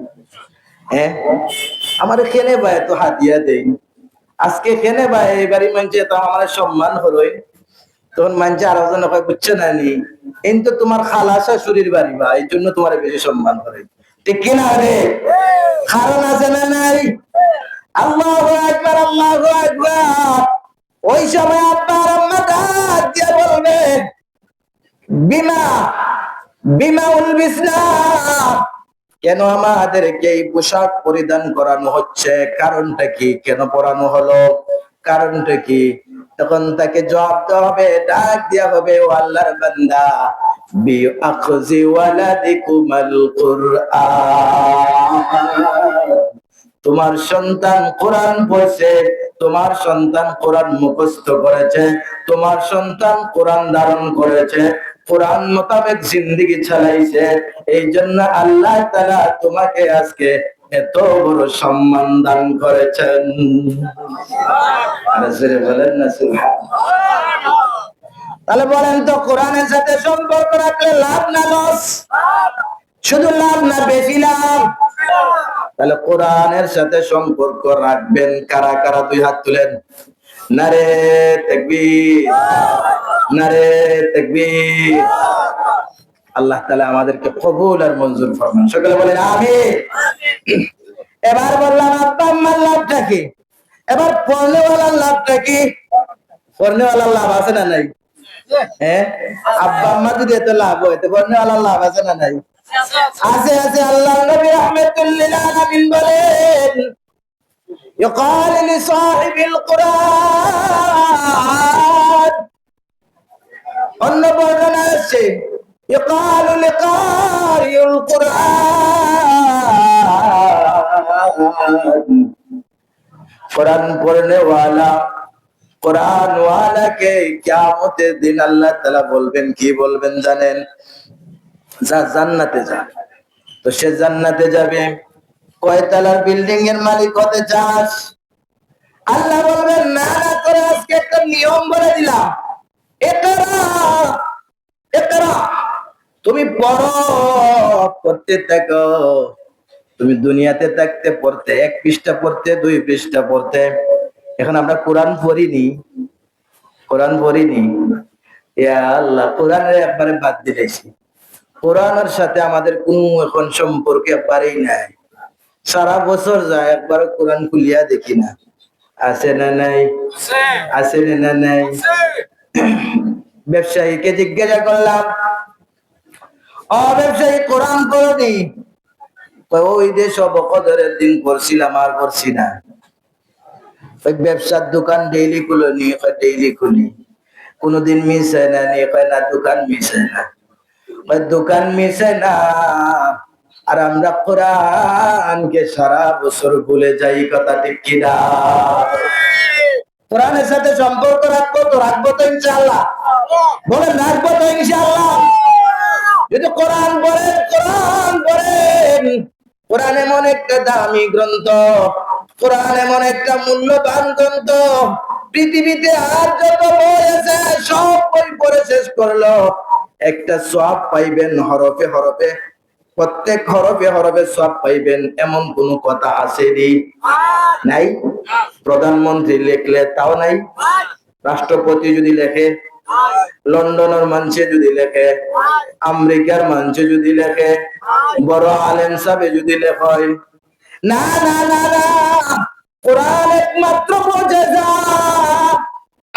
আমার খেনে ভাই তো হাতিয়া দেই আজকে, খেনে ভাই এবারই মানছে তো আমার সম্মান হলোই। তখন মানছে আরো জন বুঝছে না নি, কিন্তু তোমার খালা শাশুড়ির বাড়ি বা, এই জন্য তোমার বেশি সম্মান করে, ঠিক কিনা রে? কারণ আছে না? নাই? আল্লাহু আকবার, আল্লাহু আকবার। ওই সময় আব্বা আম্মা ডাক দিয়ে বলবে বিমা বিমা উলবিসনা, কেন আমাদেরকে এই পোশাক পরিধান করানো হচ্ছে? কারণটা কি? কেন পরানো হলো? কারণটা কি? তখন তাকে জবাব দেওয়া হবে, ডাক দেওয়া হবে, ও আল্লাহর বান্দা, বিআখজি ওয়ালাদিকুমাল কুরআন, তোমার সন্তান কোরআন পড়ছে, তোমার সন্তান কোরআন মুখস্থ করেছে, তোমার সন্তান কোরআন ধারণ করেছে, কোরআন মোতাবেক জিন্দেগি চালাইছে, এই জন্য আল্লাহ তাআলা তোমাকে আজকে এত বড় সম্মান দান করেছেন। আরে জোরে বলেন না সুবহানাল্লাহ। তাহলে বলেন তো, কোরআনের সাথে সম্পর্ক রাখলে লাভ না লস? শুধু লাভ না বেশি লাভ? তাহলে কোরআনের সাথে সম্পর্ক রাখবেন কারা কারা? দুই হাত তুলেন। নারে তাকবীর, নারে তাকবীর। আল্লাহ তাআলা আমাদেরকে কবুল আর মঞ্জুর ফরমান। সকলে বলেন আমিন। এবার বললাম আব্বা আম্মার লাভটা কি, এবার পড়নেওয়ালার লাভটা কি? পড়নেওয়ালার লাভ আছে না নাই? হ্যাঁ, আব্বা আম্মা যদি এত লাভ হয় তো পড়নেওয়ালার লাভ আছে না নাই? আছে আছে। আল্লাহ নবী রাহমাতুল লিল আলামিন বলেন, يقال لصاحب القرآن অন্য বর্ণনা আছে يقال لقارئ القرآن কোরআন পড়নে ওয়ালা, কোরআন ওয়ালাকে কিয়ামতের দিন আল্লাহ তাআলা বলবেন, কি বলবেন জানেন? যা জান্নাতে যা। তো সে জান্নাতে যাবে, কয়তলার বিল্ডিং এর মালিক হতে চাস? আল্লাহ বলবেন না না করে আজকে একটা নিয়ম বলে দিলাম, ইকরা ইকরা, তুমি পড়ো, পড়তে থাকো। তুমি দুনিয়াতে থাকতে পড়তে 1 পৃষ্ঠা পড়তে, 2 পৃষ্ঠা পড়তে। এখন আমরা কোরআন পড়িনি, কোরআন পড়িনি। ইয়া আল্লাহ, কোরআনের একবারে বাদ দিয়েছি। কোরআনের সাথে আমাদের কোনো এখন সম্পর্ক একবারেই নাই। সারা বছর যায়, একবার কোরআন খুলিয়া দেখি না। আছে না নাই? আছে না নাই? ব্যবসায়ীকে জিজ্ঞাসা করলাম, ও ব্যবসায়ী, কোরআন পড়নি? ওই যে সব কদরের দিন পড়ছিলাম, আর পড়ছি না। ওই ব্যবসার দোকান ডেইলি খুলো নি? ডেইলি খুলি। কোনদিন মিস হয় না? না, দোকান মিস হয় না। দোকান মিস হয় না, আর আমরা কোরআনকে সারা বছর ভুলে যাই। কথা ঠিক কিনা? কোরআনের সাথে সম্পর্ক রাখবো তো, রাখবো তো ইনশাআল্লাহ। বলেন রাখবো তো ইনশাআল্লাহ। যদি কোরআন পড়েন, কোরআন পড়েন। কোরআন এমন একটা দামি গ্রন্থ, কোরআন এমন একটা মূল্যবান গ্রন্থ, পৃথিবীতে আর যত বই আছে সব বই পড়ে শেষ করলো একটা সওয়াব পাইবেন হরফে হরফে, প্রত্যেক হরফে হরফে সওয়াব পাইবেন, এমন কোন কথা আছে নাই? প্রধানমন্ত্রী লিখলে তাও নাই, রাষ্ট্রপতি যদি লেখে, লন্ডনের মানুষে যদি লেখে, আমেরিকার মানুষে যদি লেখে, বড় আলেম সাহেব যদি লেখে, না না না না, কোরআন একমাত্র মুজিজা।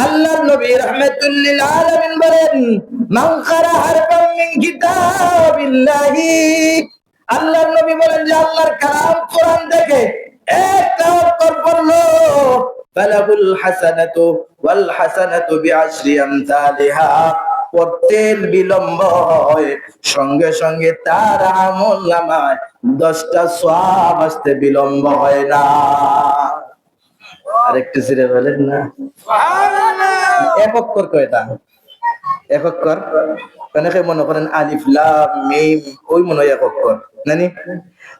আল্লাহর নবী রাহমাতুল লিল আলামিন বলেন, মান ক্বারা হারফান মিন কিতাবিল্লাহি, আল্লাহর নবী বলেন যে আল্লাহর কালাম কোরআন থেকে একটা অক্ষর পড়লো, ফালাহুল হাসানাতু ওয়াল হাসানাতু বিআশরি আমসালিহা, পড়তে বিলম্ব হয়, সঙ্গে সঙ্গে তার আমলনামায় 10টা সওয়াব আসতে বিলম্ব হয় না। আরেকটু জোরে বলেন না সুবহানাল্লাহ। এক অক্ষর কয়টা? এক অক্ষর। অনেকে মনে করেন আলিফ লাম মিম, ওই মনে হয় এক অক্ষর নানি।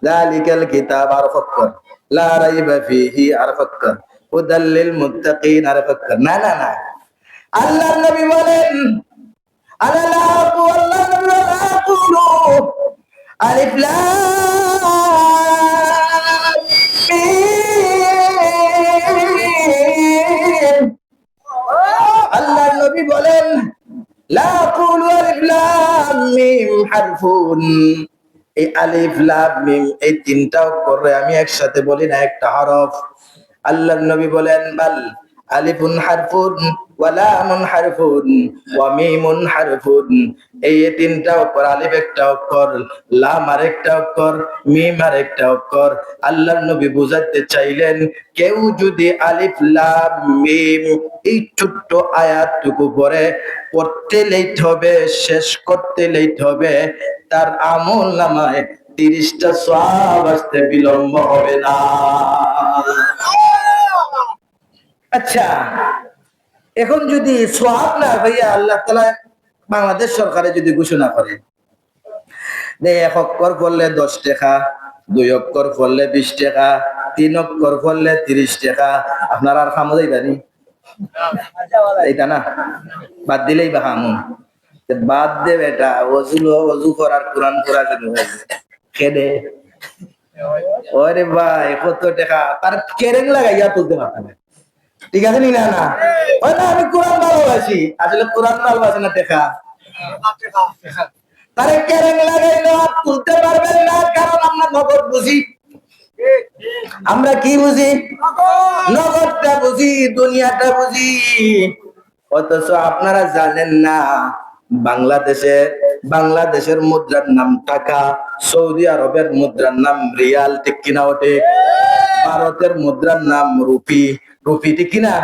যালিকাল কিতাব আর অক্ষর, লা রাইবা ফিহি আর অক্ষর, হুদাল লিল মুত্তাকিন আর অক্ষর। না না না, আল্লাহর নবী বলেন, আলা লা আল্লাহর নবী লা কুলু আলিফ লাম মিম, আল্লাহর নবী বলেন লা কুলু আলিফ লাম মিম হারফুন, এই আলিফ লাম মিম এই তিনটা অক্ষরে আমি একসাথে বলি না, একটা হরফ। আল্লাহর নবী বলেন বাল আলিফুন হারফুন ওয়া লামুন হারফুন ওয়া মিমুন হারফুন, এই তিনটা অক্ষর, আলিফ একটা অক্ষর, লাম আরেকটা অক্ষর, মিম আরেকটা অক্ষর। আল্লাহর নবী বুঝাতে চাইলেন, কেউ যদি আলিফ লাম মিম এই ছোট্ট আয়াতটুকু পড়ে, পড়তে লেট হবে, শেষ করতে লেট হবে, তার আমলনামায় 30টা সওয়াব আসতে বিলম্ব হবে না। আচ্ছা, এখন যদি সওয়াব না ভাইয়া আল্লাহ তাআলা বাংলাদেশ সরকারে যদি ঘোষণা করে যে 1 অক্ষর পড়লে 10 টাকা, 2 অক্ষর পড়লে 20 টাকা, 3 অক্ষর পড়লে 30 টাকা, আপনার আর খামো যাইবানি? এটা না, বাদ দিলেই বা খামো। বাদ দে বেটা, অজু করার কোরআন পড়া শুরু হয়েছে, খেদে ওরে ভাই কত টাকা তার কেরেং লাগাইয়া তুলতে পারতাম। ঠিক আছে নি? না না, ওই না আমি কোরআন ভালোবাসি, আসলে কোরআন ভালোবাসে না টাকা, তারে কেরেং লাগাইলো আর তুলতে পারবেন না, কারণ আমরা নগদ বুঝি। আমরা কি বুঝি? নগদটা বুঝি, দুনিয়াটা বুঝি। অথচ আপনারা জানেন না বাংলাদেশের মুদ্রার নাম টাকা, সৌদি আরবের মুদ্রার নাম রিয়াল, ঠিক কিনা ওঠে? ভারতের মুদ্রার নাম রুপি, রুপি ঠিক কিনা?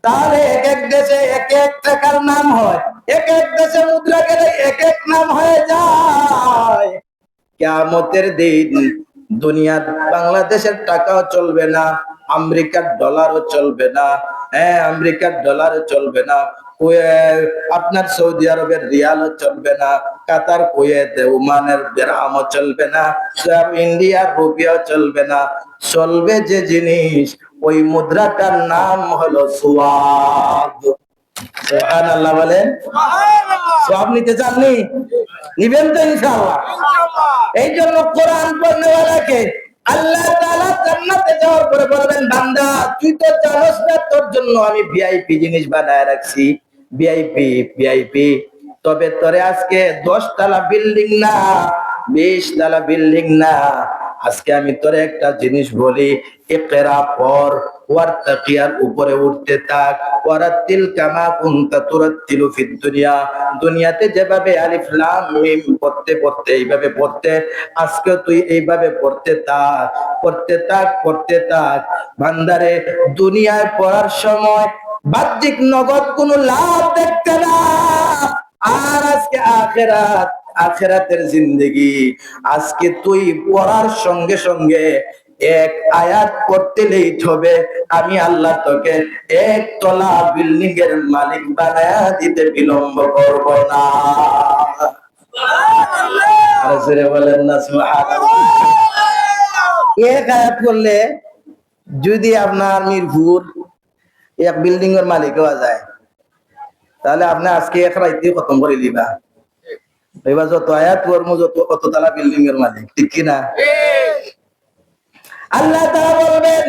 তাহলে এক এক দেশে এক এক টাকার নাম হয়, এক এক দেশে মুদ্রা গেলে এক এক নাম হয়ে যায়। কিয়ামতের দিন দুনিয়ার বাংলাদেশের টাকাও চলবে না, আমেরিকার ডলারও চলবে না, হ্যাঁ আমেরিকার ডলারও চলবে না, আপনার সৌদি আরবের রিয়ালও চলবে না, কাতার কুয়েত ওমানের দিরহামও চলবে না, ইন্ডিয়ার রুপিও চলবে না। চলবে যে জিনিস, ওই মুদ্রাটার নাম হলো সোয়াব। সুবহানাল্লাহ বলেন। সোয়াব নিতে চাননি? নিবেন তো ইনশাআল্লাহ। এই জন্য কোরআন পড়নেওয়ালাকে আল্লাহ তাআলা জান্নাতে যাওয়ার পরে বলবেন, বান্দা তুই তো জানোস না তোর জন্য আমি ভিআইপি জিনিস বানায় রাখছি, ভিআইপি ভিআইপি। তবে তোরে আজকে 10 তলা বিল্ডিং না, 20 তলা বিল্ডিং না, আজকে আমি তোরে একটা জিনিস বলি, ইকরা পড়, ওয়ারতাকিয়ার উপরে উঠতে থাক, ওয়ারাতিল কামা কুনতা তুরাতিলু ফিদ দুনিয়া। দুনিয়াতে যেভাবে আলিফ লাম মিম পড়তে পড়তে এইভাবে পড়তে, আজকে তুই এইভাবে পড়তে থাক, পড়তে থাক, পড়তে থাক। বান্দারে দুনিয়ায় পড়ার সময় বাহ্যিক নগদ কোনো লাভ দেখতে না, আর আজকে আখেরাতের জিন্দেগি, আজকে তুই পড়ার সঙ্গে সঙ্গে এক আয়াত পড়তে লেট হবে, আমি আল্লাহ তোকে 1 তলা বিল্ডিং এর মালিক বানায়া দিতে বিলম্ব করব না। আর জোরে বলেন না সুবহানাল্লাহ। এক আয়াত পড়লে যদি আপনার মিরপুর 1 বিল্ডিং এর মালিক হওয়া যায়, তাহলে আপনি আজকে এক রাইতে খতম করে দিবা। এবার যত আয়াত পড়মু কত তলা বিল্ডিং এর মালিক, ঠিক কিনা? আল্লাহ তাআলা বলবেন,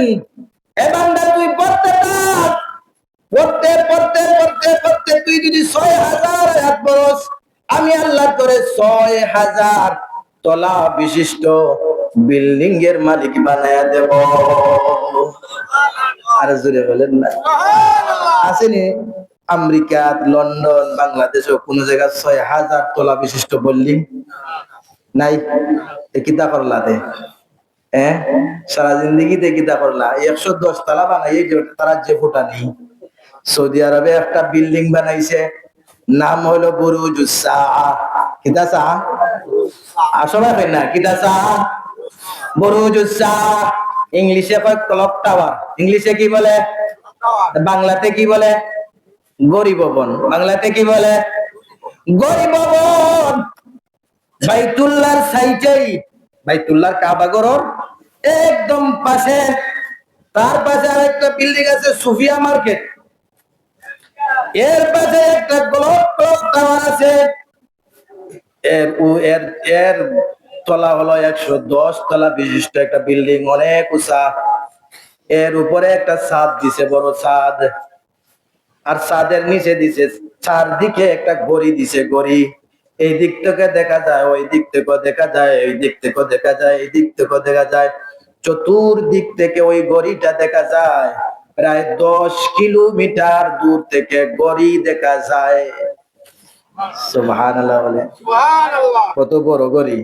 এ বান্দা তুই পড়তে থাক, পড়তে পড়তে পড়তে পড়তে তুই যদি 6000 আয়াত পড়স, আমি আল্লাহ তোরে 6000 তলা বিশিষ্ট বিল্ডিং এর মালিক বানায়া দেব। আর জোরে বলেন না সুবহানাল্লাহ। আসেনি আমেরিকা, লন্ডন, বাংলাদেশে কোন জায়গায় 6000 তলা বিশিষ্ট বিল্ডিং নাই? কিতা করলা দে? সারা জিন্দগিতে কিতা করলা? 110 তলা বানাই তারা যে ফোটা নেই। সৌদি আরবে একটা বিল্ডিং বানাইছে, নাম হলো বুরুজুস সাআ। কিতা সাআ? আসলে না কিতা সাআ? বুরুজুস সাআ। ইংলিশে কয় ক্লক টাওয়ার। ইংলিশে কি বলে? বাংলাতে কি বলে? গরিব ভবন। বাংলাতে কি বলে? গরিব ভবন। বাইতুল্লাহর সাইটেই, বাইতুল্লাহর কাবা ঘরের একদম পাশে, তার পাশে আরেকটা বিল্ডিং আছে সুফিয়া মার্কেট, এর পাশে একটা ক্লক টাওয়ার আছে, এর তলা হলো 110 তলা বিশিষ্ট একটা বিল্ডিং, অনেক উঁচা। এর উপরে একটা ছাদ দিছে, বড় ছাদ, আর ছাদের নিচে দিছে চারদিকে একটা গড়ি দিছে, গড়ি। এই দিক থেকে দেখা যায়, ওই দিক থেকেও দেখা যায়, এই দিক থেকেও দেখা যায়, এই দিক থেকেও দেখা যায়, চতুর্দিক থেকে ওই গড়িটা দেখা যায়। প্রায় 10 কিলোমিটার দূর থেকে গড়ি দেখা যায়। সুবহানাল্লাহ বলে। কত বড় গড়ি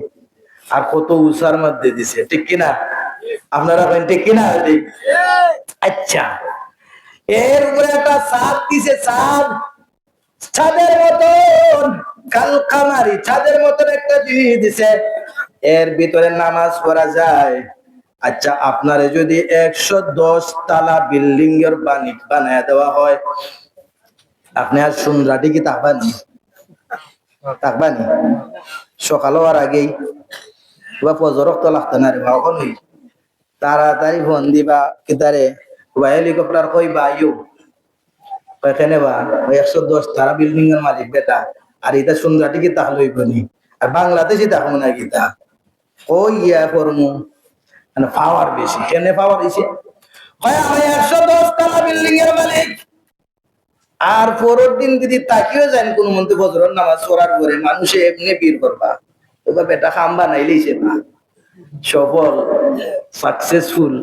আর কত উঁচার মধ্যে দিছে, ঠিক কিনা? আপনারা বলেন ঠিক কিনা? আচ্ছা, এর উপরে একটা ছাদ দিছে, ছাদের মতন কালকামারি, ছাদের মতন একটা জিনিস দিছে, এর ভিতরে নামাজ পড়া যায়। আচ্ছা, আপনারে যদি 110 তলা বিল্ডিং এর বানায় দেওয়া হয়, আপনি আর সুন্দরাটি কি তাকানি? থাকবানি সকাল হওয়ার আগেই বা ফজর তো লাগতো না রে বাবা নই তাড়াতাড়ি ফোন দিবা কিতারে বা হেলিকপ্টার কই বা ইউ এখানে বা ওই 110 তারা বিল্ডিং এর মালিক বেটা আর এটা সুন্দরাটি কি তাহলে হইবনি আর বাংলাদেশে দেখো না গীতা ওই ইয়া করমু মানে পাওয়ার বেশি কেন পাওয়ার বেশি হয় আমি 110 তালা বিল্ডিং এর মালিক আর পরের দিন যদি তাকিয়ে যান কোন মন্ত্রী ফজরের নামাজ পড়ার পরে মানুষে এমনি বীর করবা ওবা বেটা খাম বানাইলেই সে না সফল সাকসেসফুল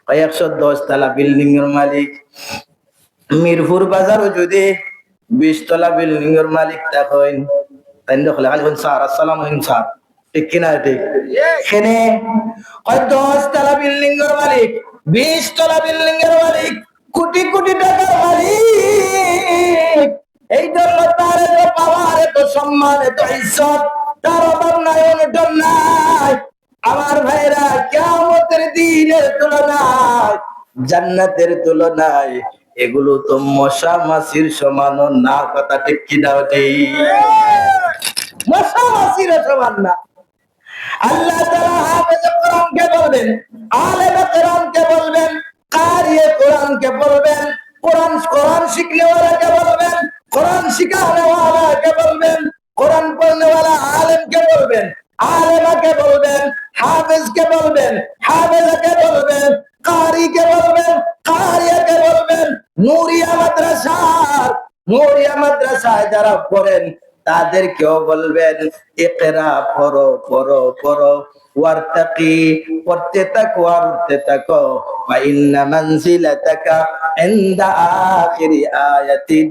110 তালা বিল্ডিং এর মালিক মিরপুর বাজারও যদি 20 তলা বিল্ডিং এর মালিক দেখেন তাই দেখলে খালি স্যার আসসালামু আলাইকুম স্যার ঠিক কিনা ঠিক এখানে 10 তলা বিল্ডিং এর মালিক 20 তলা বিল্ডিং এর মালিক কোটি কোটি টাকার মালিক এই জন্য তার এত পাওয়ার এত সম্মান এত ইজ্জত তার অভাব নাই অনটন নাই আমার ভাইরা কিয়ামতের দিনের তুলনায় জান্নাতের তুলনায় এগুলো তো মশা মাছির সমান না কথা ঠিক কি দাও মশা মাছির সমান না আল্লাহ তাআলা হাফেজে কোরআনকে বলবেন আলেমে কোরআনকে বলবেন কারিয়ে কোরআনকে বলবেন কোরআন শিখনেওয়ালাকে বলবেন কোরআন শিখানেওয়ালাকে বলবেন কোরআন পড়নেওয়ালা আলেমকে বলবেন আলেমাকে বলবেন হাফেজকে বলবেন হাফেজাকে বলবেন কারিকে বলবেন কারিয়াকে বলবেন নুরিয়া মাদ্রাসায় যারা পড়েন তাদেরকেও বলবেন ইকরা পড়ো পড়ো পড়ো ওয়ারতাকি পড়তে থাকো আর উঠতে থাকো ওয়া ইন্না মানজিলাতাকা ইনদা আখিরি আয়াতিন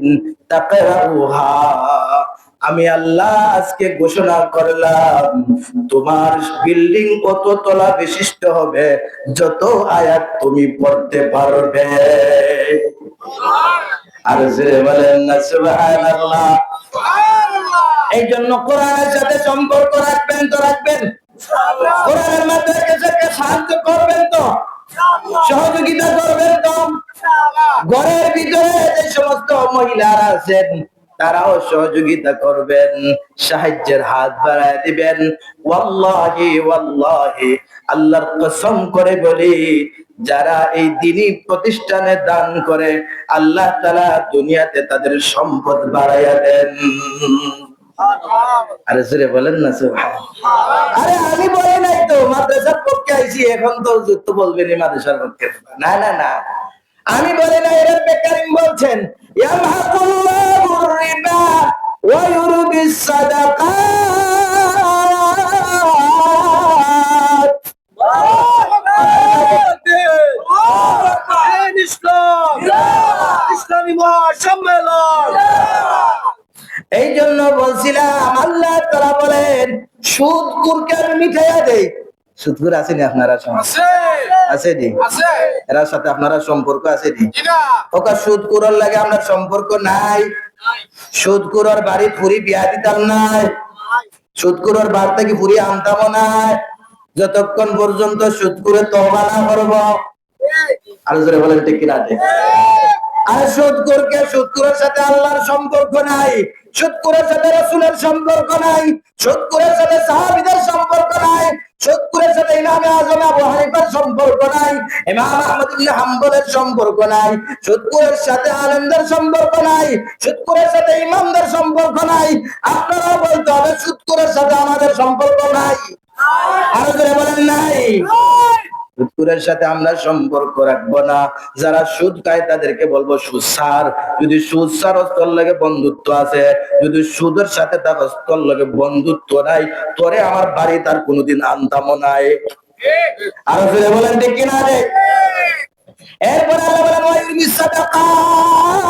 তাকরাউহা আমি আল্লাহ আজকে ঘোষণা করলাম তোমার বিল্ডিং কত তলা বিশিষ্ট হবে যত আয়াত তুমি পড়তে পারবে আর যে বলেন না সুবহানাল্লাহ এই জন্য কোরআনের সাথে সম্পর্ক রাখবেন তো রাখবেন কোরআনের মাধ্যমে সাহায্য করবেন তো সহযোগিতা করবেন তো ঘরের ভিতরে যে সমস্ত মহিলারা আছেন তারাও সহযোগিতা করবেন সাহায্যের হাত বাড়ায় দিবেন ওয়াল্লাহি ওয়াল্লাহি আল্লাহর কসম করে বলি যারা এই দ্বীনি প্রতিষ্ঠানে দান করে আল্লাহ তাআলা দুনিয়াতে তাদের সম্পদ বাড়াইয়া দেন আরে জোরে বলেন না সুবহানাল্লাহ আরে আমি বলি নাই তো মাদ্রাসার পক্ষে আইছি এখন তো যুক্ত বলবেনই মাদ্রাসার পক্ষে না না না আমি বলি না রব্বে কারীম বলছেন ইয়ামহাকুল্লাহুর রিবা ওয়া ইউরবিস সাদাকাত ইসলামী মহাসম্মেলন এই জন্য বলছিলাম আল্লাহ তাআলা বলেন সুদখোরকে আমি মিটাইয়া দেই সুদখোর আছে নি আপনারা আছে নি এর সাথে আপনারা সম্পর্ক আছে নি ওকা সুদখোরের লাগে আমরা সম্পর্ক নাই সুদখোরের বাড়ি পুরি বিয়া দিতাম নাই সুদখোরের বাড়ি থেকে পুরি আনতাম নাই যতক্ষণ পর্যন্ত সুদখোরে তওবা না করব আর জোরে বলেন ঠিক কিনা আর সুদখোরের সাথে আল্লাহর সম্পর্ক নাই সুদখোরের সাথে রাসূলের সম্পর্ক নাই সুদখোরের সাথে সাহাবীদের সম্পর্ক নাই সুদখোরের সাথে ইমাম আযম আবু হানিফার সম্পর্ক নাই ইমাম আহমদ ইবনে হাম্বলের সম্পর্ক নাই সুদখোরের সাথে আলেমদের সম্পর্ক নাই সুদখোরের সাথে ইমামদের সম্পর্ক নাই আপনারা বলতে হবে সুদখোরের সাথে আমাদের সম্পর্ক নাই আর জোরে বলেন নাই সুদখোরের সাথে আমরা সম্পর্ক রাখবো না যারা সুদ খায় তাদেরকে বলবো সুদ ছাড় যদি সুদ ছাড় তোর লাগে বন্ধুত্ব আছে যদি সুদের সাথে তার তোর লাগে বন্ধুত্ব নাই তোরে আমার বাড়ি তার কোনোদিন আনতামও নাই আর ফিরে বলেন ঠিক কিনা রে এরপরে আল্লাহ বলেন ওয়াইরবিস সাদাকাত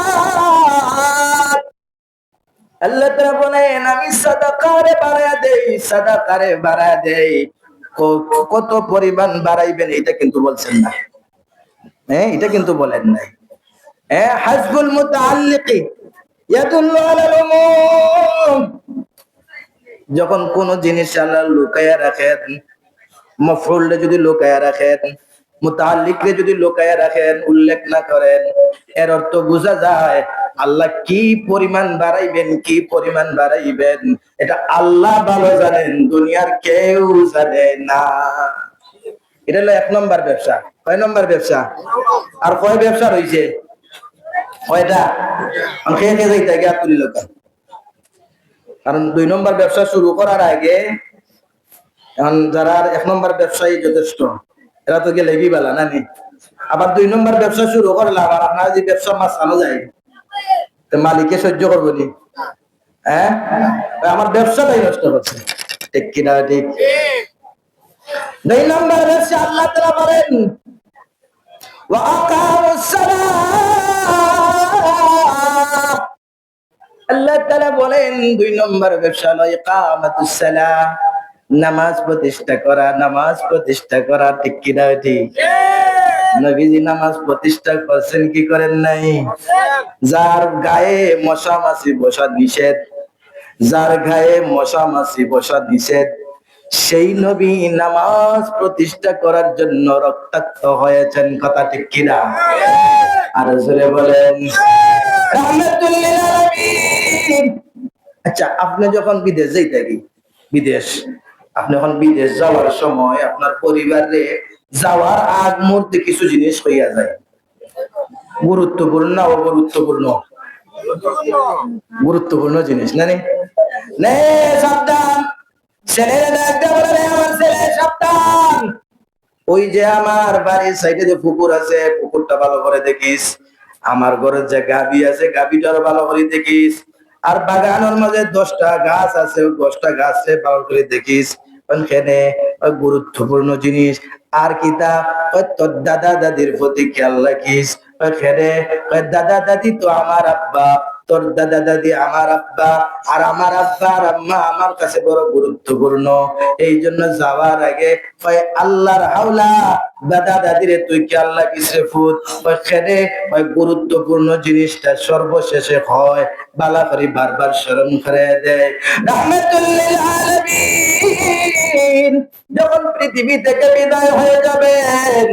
আল্লাহ তাআলা বলেন আমি সাদাকারে বাড়ায়া দেই কত পরিমাণ বাড়াইবেন এটা কিন্তু বলছেন না এটা কিন্তু বলেন নাই হাসবুল মুতাআল্লিকি ইয়াদুল্লু আলাল উমুম যখন কোন জিনিস আল্লাহ লুকায়া রাখেন মফউলটা যদি লুকায়া রাখেন মুতাআল্লিকরে যদি লুকায়া রাখেন, উল্লেখ না করেন, এর অর্থ বোঝা যায় আল্লাহ কি পরিমাণ বাড়াইবেন, কি পরিমাণ বাড়াইবেন এটা আল্লাহ ভালো জানেন, দুনিয়ার কেউ জানে না। এটা হলো 1 নম্বর ব্যবসা। কয় নম্বর ব্যবসা? আর কয় ব্যবসা রয়েছে? কয়টা? খেয়ে খেয়ে যাইতে গিয়ে তুলি লোক। কারণ 2 নম্বর ব্যবসা শুরু করার আগে এখন যারা 1 নম্বর ব্যবসায়ী যথেষ্ট, এরা তো গেলে বেলা না নি। আবার 2 নম্বর ব্যবসা শুরু করলে আবার আপনার যে ব্যবসা মাসানো যায়, মালিকে সহ্য করবো নি? হ্যাঁ, আমার ব্যবসাটাই নষ্ট হচ্ছে। ঠিক কিনা? ঠিক। 2 নম্বর ব্যবসা আল্লাহ তাআলা বলেন ওয়া আকামুস সালাহ। আল্লাহ তাআলা বলেন 2 নম্বর ব্যবসা হলো ইকামাতুস সালাহ, নামাজ প্রতিষ্ঠা করা, নামাজ প্রতিষ্ঠা করা। ঠিক কিনা? ঠিক। নবীজি নামাজ প্রতিষ্ঠা করছেন কি করেন নাই? যার গায়ে মশা মাছি বসা নিষেধ, যার গায়ে মশা মাছি বসা নিষেধ, সেই নবী নামাজ প্রতিষ্ঠা করার জন্য রক্তাক্ত হয়েছেন। কথা ঠিক কিনা? আর জোরে বলেন রাহমাতুল লিল আলামিন। আচ্ছা, আপনি যখন বিদেশ যাইতে কি, বিদেশ, আপনি যখন বিদেশ যাওয়ার সময় আপনার পরিবারে যাওয়ার আগ মুহূর্তে কিছু জিনিস হইয়া যায়, গুরুত্বপূর্ণ না অগুরুত্বপূর্ণ? গুরুত্বপূর্ণ জিনিস না? নে সাবধান, ছেলেরা একটা বলে রে আমার ছেলে সাবধান, ওই যে আমার বাড়ির সাইডে যে পুকুর আছে, পুকুরটা ভালো করে দেখিস। আমার ঘরের যে গাবি আছে, গাবিটারও ভালো করে দেখিস। আর বাগানের মাঝে 10টা গাছ আছে, 10টা গাছে ভালো করে দেখিস। ওখানে গুরুত্বপূর্ণ জিনিস। আর কিতা? তোর দাদা দাদির প্রতি খেয়াল রাখিস। ওখানে দাদা দাদি তো আমার আব্বা, তোর দাদা দাদি আমার আব্বা, আর আমার আব্বা আর আম্মা আমার কাছে বড় গুরুত্বপূর্ণ। এই জন্য যাওয়ার আগে আল্লাহর হাওলা, দাদা দাদিরে তুই কি আল্লাহ কিসে ফুট, ওইখানে ওই গুরুত্বপূর্ণ জিনিসটা সর্বশেষে হয়, বালা করি বারবার স্মরণ করে দেয়। রাহমাতুল লিল আলামিন যখন পৃথিবী থেকে বিদায় হয়ে যাবেন,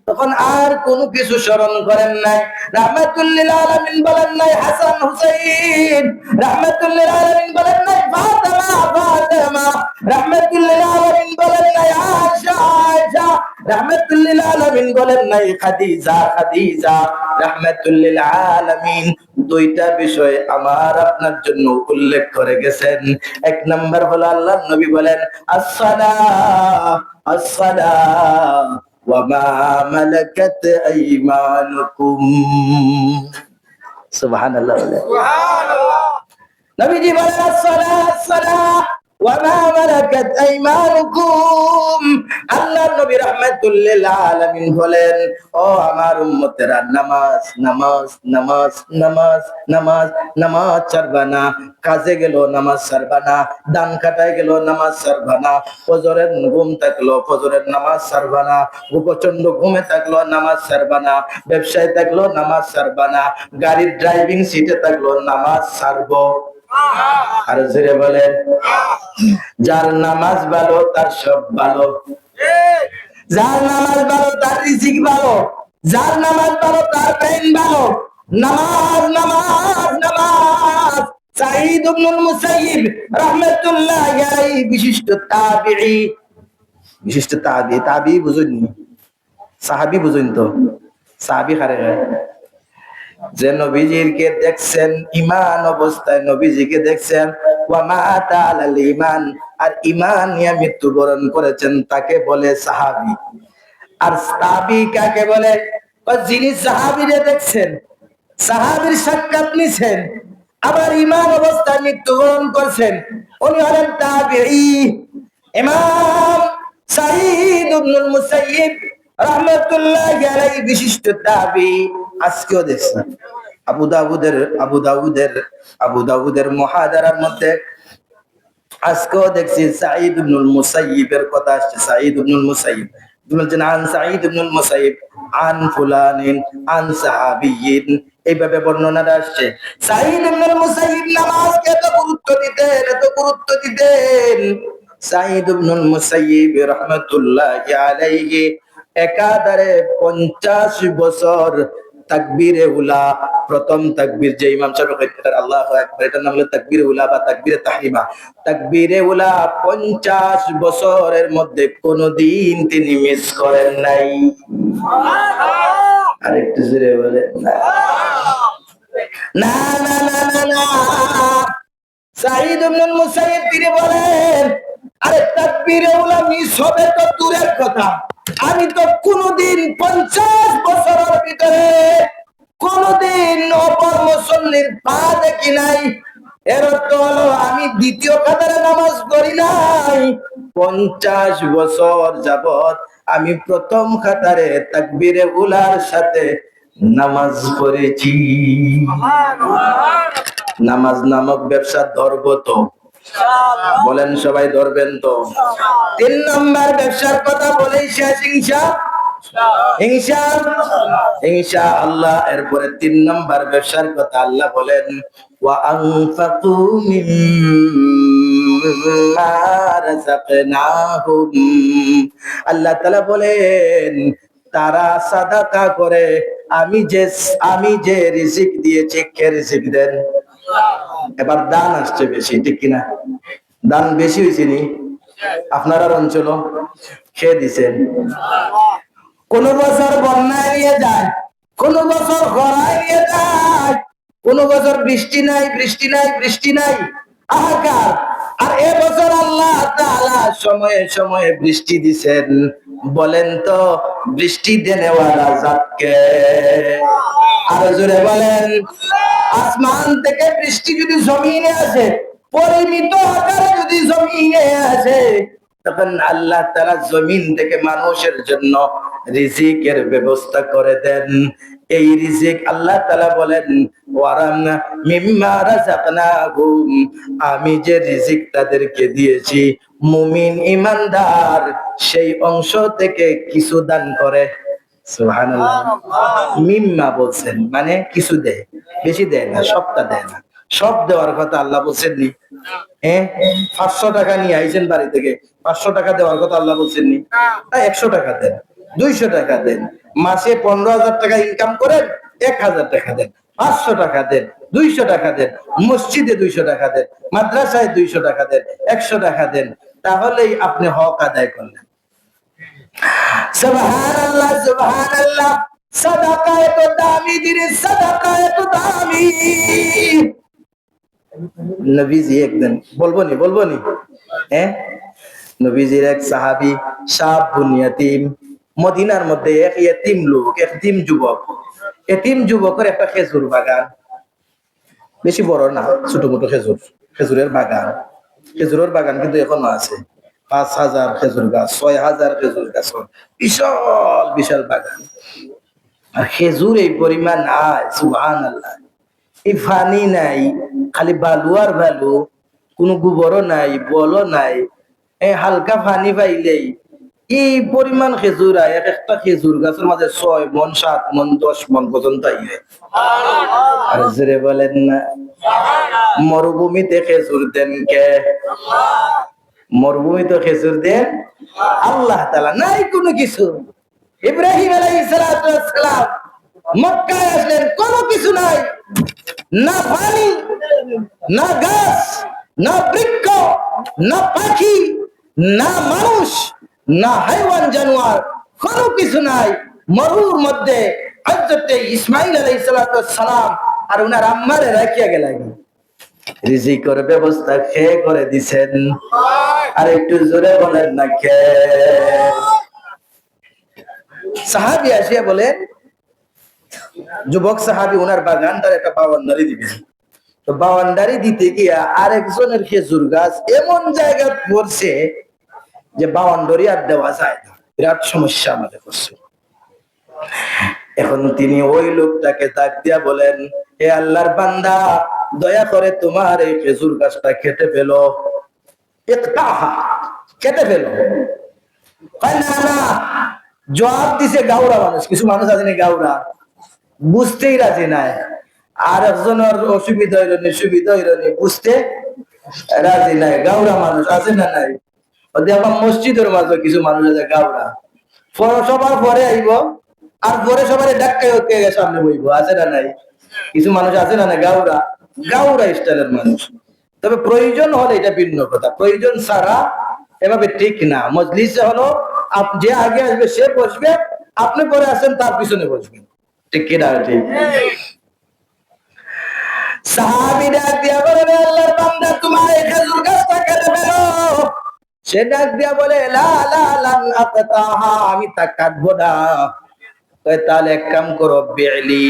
তখন আর কোনো কিছু স্মরণ করেন নাই। রাহমাতুল লিল আলামিন বলেন নাই হাসান হুসাইন, রাহমাতুল লিল আলামিন বলেন নাই ফাতেমা ফাতেমা, রাহমাতুল লিল আলামিন বলেন নাই আয়েশা আয়েশা, রাহমাতুল লিল আলামিন বলেন নাই খাদিজা খাদিজা। রাহমাতুল লিল আলামিন 2টা বিষয় আমার আপনার জন্য উল্লেখ করে গেছেন। 1 নাম্বার হলো আল্লাহর নবী বলেন as-সালাহ as-সালাহ ওয়া মা মালাকাত আইমানুকুম। সুবহানাল্লাহ। সুবহানাল্লাহ। নবীজি বলেন as-সালাহ as-সালাহ ওয়া মা মালাকাত আইমানুকুম। আল্লাহর নবী রাহমাতুল লিল আলামিন বলেন, ও আমার উম্মতেরা, নামাজ নামাজ নামাজ নামাজ নামাজ নামাজ ছাড়বা না। কাজে গেল নামাজ ছাড়বা না, দান কাটায় গেল নামাজ ছাড়বা না, ফজরের ঘুম থাকলো ফজরের নামাজ ছাড়বা না, প্রচন্ড ঘুমে থাকলো নামাজ ছাড়বা না, ব্যবসায় থাকলো নামাজ ছাড়বা না, গাড়ির ড্রাইভিং সিটে থাকলো নামাজ ছাড়বো। আর জোরে বলেন যার নামাজ ভালো তার সব ভালো, যার নামাজ ভালো তার রিজিক ভালো, যার নামাজ ভালো তার ব্রেন ভালো। নামাজ নামাজ নামাজ। সাঈদ ইবনুল মুসাইয়িব রাহমাতুল্লাহি আলাইহি বিশিষ্ট তাবিঈ, বিশিষ্ট তাবিঈ, তাবিঈ বুঝুননি, সাহাবী বুঝুন তো, সাহাবী কারে যে নবীজিকে দেখছেন ইমান অবস্থায়, নবীজিকে দেখছেন ওয়া মাতা আলাল ঈমান, আর ঈমান নিয়ে মৃত্যুবরণ করেছেন, তাকে বলে সাহাবী। আর তাবী কাকে বলে? যিনি সাহাবীরে দেখছেন, সাহাবীর সাক্ষাৎ নিছেন, আবার ঈমান অবস্থায় মৃত্যুবরণ করছেন, উনি হলেন তাবিঈ। ইমাম সাঈদ ইবনুল মুসাইয়িব রাহমাতুল্লাহি আলাইহি বিশিষ্ট তাবিঈ। আজকেও দেখছেন আবু দাউদের মুহাদারার মধ্যে আজকেও দেখছি সাঈদ ইবনুল মুসাইয়িবের কথা আসছে। সাঈদ ইবনুল মুসাইয়িব বলছেন আন সাঈদ ইবনুল মুসাইয়িব আন ফুলানিন আন সাহাবিয়িন, এইভাবে বর্ণনাটা আসছে। সাঈদ ইবনুল মুসাইয়িব নামাজকে এত গুরুত্ব দিতেন, এত গুরুত্ব দিতেন। সাঈদ ইবনুল মুসাইয়িব রাহমাতুল্লাহি আলাইহি একাধারে 50 বছর তাকবীরে উলা, প্রথম তাকবীর যে ইমাম সাহেব কইতেন আল্লাহু আকবার, এটার নাম হলো তাকবীরে উলা বা তাকবীরে তাহরিমা। তাকবীরে উলা 50 বছরের মধ্যে কোনদিন তিনি মিস করেন নাই। আরেকটু জোরে বলেন না। না না না না না। সাঈদ ইবনে মুসাইয়্যিব তিনি বলেন, আরে তাকবীরে উলা মিস হবে তো দূরের কথা, আমি তো কোনদিন 50 বছরের ভিতরে কোনদিন নফল মুসল্লির পা দেখি নাই। এর অর্থ হলো আমি দ্বিতীয় কাতারে নামাজ পড়ি নাই। 50 বছর যাবত আমি প্রথম কাতারে তাকবীরে উলার সাথে নামাজ পড়েছি। নামাজ নামক ব্যবসা ধরবো তো? বলেন সবাই ধরবেন তো? 3 নম্বর ব্যবসার কথা বলেই শেষ ইনশাআল্লাহ। এরপরে 3 নম্বর ব্যবসার কথা আল্লাহ বলেন, ওয়া আনফাকু মিম্মা রাযাকনাহুম। আল্লাহ তাআলা বলেন তারা সাদাকা করে, আমি যে রিজিক দিয়েছি, কে রিজিক দেন? এবার দান আসছে বেশি, ঠিক কিনা? দান বেশি হয়েছে নি আপনার অঞ্চল? খেয়ে দিছেন। কোন বছর বন্যায় নিয়ে যায়, কোন বছর খরায় নিয়ে যায়, কোন বছর বৃষ্টি নাই হাহাকার। আর এবছর আল্লাহ তাআলা সময়ে সময়ে বৃষ্টি দিছেন। বলেন তো বৃষ্টি দেনেওয়ালা জাতকে? আরো জোরে বলেন। আসমান থেকে বৃষ্টি যদি জমিনে আসে, পরিমিত আকারে যদি জমিনে আসে, তখন আল্লাহ তাআলা জমিন থেকে মানুষের জন্য রিজিকের ব্যবস্থা করে দেন। এই রিজিক আল্লাহ তাআলা বলেন, ওয়ারামনা মিম্মা রাযাকনাহুম, আমি যে রিজিক তাদেরকে দিয়েছি, মুমিন ইমানদার সেই অংশ থেকে কিছু দান করে। সুবহানাল্লাহ। মিম্মা বলছেন মানে কিছু দেয়, বেশি দেয় না, সবটা দেয় না। সব দেওয়ার কথা আল্লাহ বলছেন নি? 500 টাকা নিয়ে আইছেন বাড়ি থেকে, 500 টাকা দেওয়ার কথা আল্লাহ বলছেন নি? 100 টাকা দেন, 200 টাকা দেন। মাসে 15,000 টাকা ইনকাম করেন, 1,000 টাকা দেন, 500 টাকা দেন, 200 টাকা দেন, মসজিদে 200 টাকা দেন, মাদ্রাসায় 200 টাকা দেন, 100 টাকা দেন, তাহলেই আপনি হক আদায় করলেন। সুবহানাল্লাহ সুবহানাল্লাহ। সাদাকা এত দামি জিনিস, সাদাকা এত দামি। নবীজি একদিন বলবো নি নবীজির এক সাহাবী শাবুন ইয়াতীম, মদিনার মধ্যে এক ইয়তীম লোক, এতিম যুবকের একটা খেজুর বাগান, বেশি বড় না, ছোট মোটো খেজুরের বাগান কিন্তু এখনো আছে। 5,000 খেজুর গাছ, 6,000 খেজুর গাছ, বিশাল বিশাল বাগান। আর খেজুর এই পরিমাণ নাই, সুবহানাল্লাহ। এই পানি নাই, খালি বালু আর বালু, কোন গোবরও নাই, বলও নাই। এই হালকা পানি পাইলেই এই পরিমাণ খেজুর আয়। একটা খেজুর গাছের মাঝে 6 মন, 7 মন, 10 মন পর্যন্ত আইয়ে। আর জোরে বলেন না। মরুভূমিতে খেজুর দেন কে? মরুভূমিতে খেজুর দেন আল্লাহ তাআলা। নাই কোনো কিছু। ইব্রাহিম আলাইহিস সালাম মক্কায় আসলেন, কোনো কিছু নাই, না পানি, না গাছ, না বৃক্ষ, না পাখি, না মানুষ, না হাইওয়ান জানোয়ার, কোনো কিছু নাই। মরুর মধ্যে হযরত ইসমাঈল আলাইহিস সালাম আর উনার আম্মারে রাখিয়া গেলেন। রিজিকের ব্যবস্থা কে করে দিবেন? আর একটু জোরে বলেন না কে? সাহাবী আসিয়া বলে, যুবক সাহাবী ওনার বাগানটার একটা বাউন্ডারি দিবেন। তো বাউন্ডারি দিতে গিয়া আরেকজনের খেজুর গাছ এমন জায়গা পড়ছে যে বাউন্ডারি আর দেওয়া যায় না, বিরাট সমস্যা আমাদের করছে। এখন তিনি ওই লোকটাকে ডাক দিয়া বলেন, হে আল্লাহর বান্দা, দয়া করে তোমার এই খেজুর গাছটা কেটে ফেলো, কেটে ফেলো। না, জবাব দিছে গাউরা মানুষ, কিছু মানুষ আছে না গাউরা, বুঝতেই রাজি নাই। আর একজনের অসুবিধা হইল নি, সুবিধা হইল নি, বুঝতে রাজি নাই। গাউরা মানুষ আছে না নাই? আমার মসজিদের মাঝে কিছু মানুষ আছে গাউরা, সবার পরে আইব, আর পরে সবার ডাক্তার হতে সামনে বইব, আছে না নাই? কিছু মানুষ আছে না, গাউরা গাউরা স্টাইলের মানুষ। তবে প্রয়োজন হলে এটা ভিন্ন কথা, প্রয়োজন ছাড়া এভাবে ঠিক না। মজলিসে হলো যে আগে আসবে সে বসবে, আপনি পরে আসেন তার পিছনে বসবেন, ঠিক কিনা? ঠিক। সাহাবী ডাক দিয়া বলে, আল্লাহর বান্দা, তোমার এই খেজুর গাছটা কেটে ফেলো। সে ডাক দিয়া বলে, লা লা লান আকতাহা, আমি তা কাটবো না। তাহলে এক কাম করো, বি'লি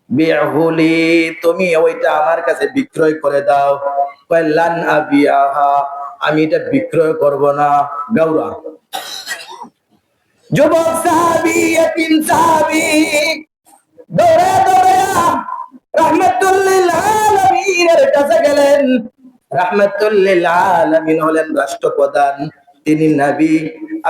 বি'হুলি, তুমি ওইটা আমার কাছে বিক্রয় করে দাও। লান আবিয়াহা, আমি এটা বিক্রয় করব না। গাউরা যুবক সাহাবী, এতিম সাহাবী দৌড়ে দৌড়ে রাহমাতুল লিল আলামিনের কাছে গেলেন। রাহমাতুল লিল আলামিন হলেন রাষ্ট্রপ্রধান, তিনি নবী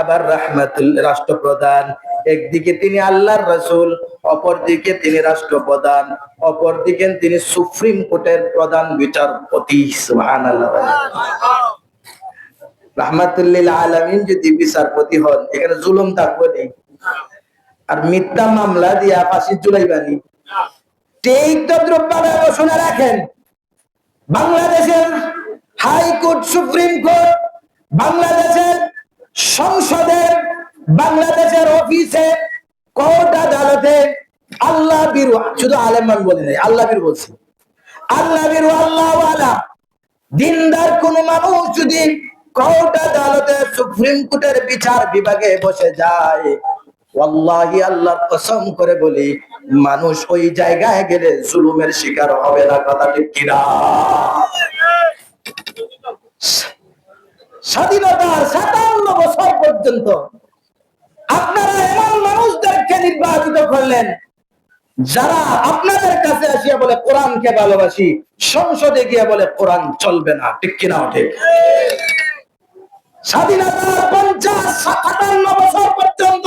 আবার রাহমাতুল রাষ্ট্রপ্রধান। একদিকে তিনি আল্লাহর রাসূল, অপরদিকে তিনি রাষ্ট্রপ্রধান, অপরদিকে তিনি সুপ্রিম কোর্টের প্রধান বিচারপতি। সুবহানাল্লাহ। রাহমাতুল লিল আলামিন যদি বিচারপতি হন, এখানে জুলুম থাকবে না, আর মিথ্যা মামলা দিয়া ফাঁসি ঝুলাইবানি। ঠিক তদ্রুপভাবে শুনে রাখেন, বাংলাদেশের হাইকোর্ট, সুপ্রিম কোর্ট, বাংলাদেশের সংসদের, বাংলাদেশের অফিসে, কোর্ট আদালতে আল্লাহ বিরু, শুধু আলেমান বলি নাই, আল্লাহ বিরু বলছি, আল্লাহ বিরু, আল্লাহওয়ালা দিনদার কোন মানুষ যদি কোর্ট আদালতে, সুপ্রিম কোর্টের বিচার বিভাগে বসে যায়, ওয়াল্লাহি আল্লাহর কসম করে বলি, মানুষ ওই জায়গায় গেলে জুলুমের শিকার হবে না। কথা ঠিক কিনা? স্বাধীনতার 57 বছর পর্যন্ত আপনারা এমন মানুষদেরকে নির্বাচিত করলেন যারা আপনাদের কাছে আসিয়া বলে কোরআনকে ভালোবাসি, সংসদে গিয়ে বলে কোরআন চলবে না। ঠিক কিনা? ঠিক। স্বাধীনতার 50-57 বছর পর্যন্ত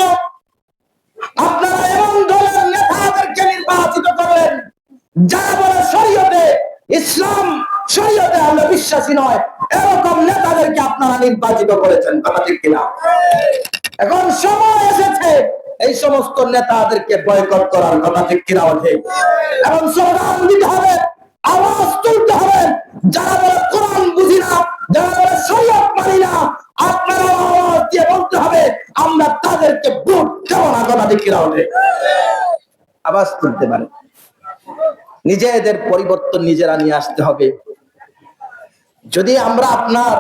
আপনারা এমন দলের নেতাদেরকে নির্বাচিত করলেন যারা বলে শরীয়তে ইসলাম, শরীয়তে আমরা বিশ্বাসী নয়, এরকম নেতাদেরকে আপনারা নির্বাচিত করেছেন। কথা ঠিক কিনা? এখন সময় এসেছে এই সমস্ত নেতাদেরকে বয়কট করার। কথা ঠিক কিনা? ঠিক। এখন স্লোগান দিতে হবে, আওয়াজ তুলতে হবে, যারা বলে কোরআন বুঝি না, যারা বলে শরীয়ত মানি না, আপনারা আওয়াজ দিয়ে বলতে হবে আমরা তাদেরকে ভোট দেব না। কথা ঠিক কিনা? ঠিক। আওয়াজ তুলতে পারে, নিজেদের পরিবর্তন নিজেরা নিয়ে আসতে হবে। যদি আমরা আপনার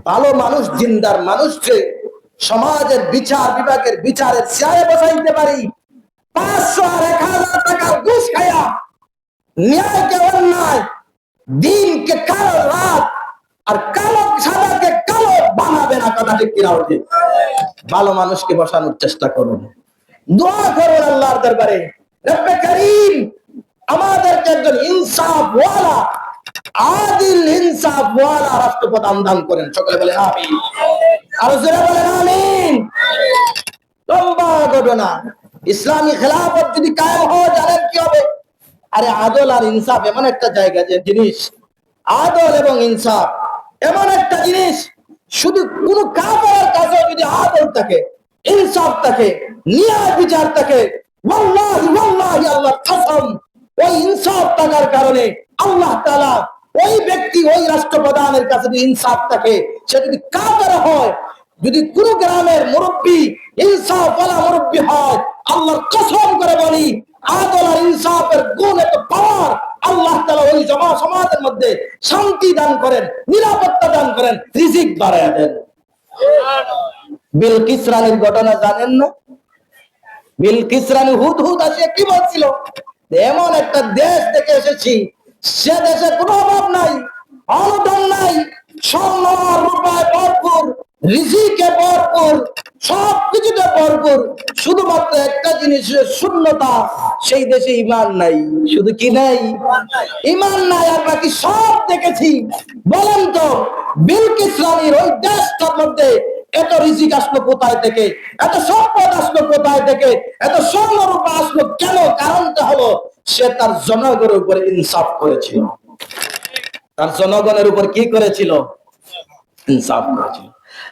ভালো মানুষ, জিন্দার মানুষকে সমাজের বিচার বিভাগের বিচারের চেয়ারে বসাইতে পারি, 500 আর 1000 টাকা ঘুষ খায়া ন্যায়কে অন্যায়, দিনকে কালো রাত, আর কালো সাদাকে কালো বানাবে না। কথা ঠিক কিনা? ঠিক। ভালো মানুষকে বসানোর চেষ্টা করুন, দোয়া করুন আল্লাহর দরবারে, রব্বে করিম আমাদেরকে একজন ইনসাফওয়ালা, আদিল ইনসাফওয়ালা রাষ্ট্রপ্রধান দান করেন। সকলে বলেন আমিন, আর জোরে বলেন আমিন। লম্বা ঘটনা, ইসলামী খেলাফত যদি কায়েম হয়, জানেন কি হবে? আরে আদল আর ইনসাফ এমন একটা জায়গা, যে জিনিস আদল এবং ইনসাফ এমন একটা জিনিস, শুধু কোন কাফেরের কাছে যদি আদল থাকে, ইনসাফ থাকে, ন্যায় বিচার থাকে, ওয়াল্লাহি ওয়াল্লাহি আল্লাহর কসম, ওই ইনসাফ থাকার কারণে আল্লাহ তাআলা ওই ব্যক্তি, ওই রাষ্ট্রপ্রধানের কাছে যদি ইনসাফ থাকে, সে যদি কাফের হয়, যদি কোন গ্রামের মুরব্বী ইনসাফওয়ালা মুরব্বী হয়, আল্লাহর কসম করে বলি, আদল আর ইনসাফের গুণ এত পাওয়ার, আল্লাহ তাআলা ওই সমাজের মধ্যে শান্তি দান করেন, নিরাপত্তা দান করেন, রিজিক বাড়ায়া দেন। বিলকিস রানীর ঘটনা জানেন না? বিলকিস রানী হুদহুদ আসে কি বলছিল, এমন একটা দেশ থেকে এসেছি, সে দেশে কোনো অভাব নাই, অনটন নাই, স্বর্ণ রূপায় ভরপুর, রিজিকে ভরপুর, সবকিছুতে ভরপুর, শুধুমাত্র একটা জিনিসের শূন্যতা, সেই দেশে ইমান নাই। শুধু কি নাই? ইমান নাই, আর বাকি সব দেখেছি। বলেন তো, বিলকিস রানীর ওই দেশটার মধ্যে এত রিজিক আসলো কোথায় থেকে, এত সম্পদ আসলো কোথায় থেকে, এত স্বর্ণ রূপা আসলো কেন? কারণটা হলো সে তার জনগণের উপরে ইনসাফ করেছিল। তার জনগণের উপর কি করেছিল? ইনসাফ করেছিল।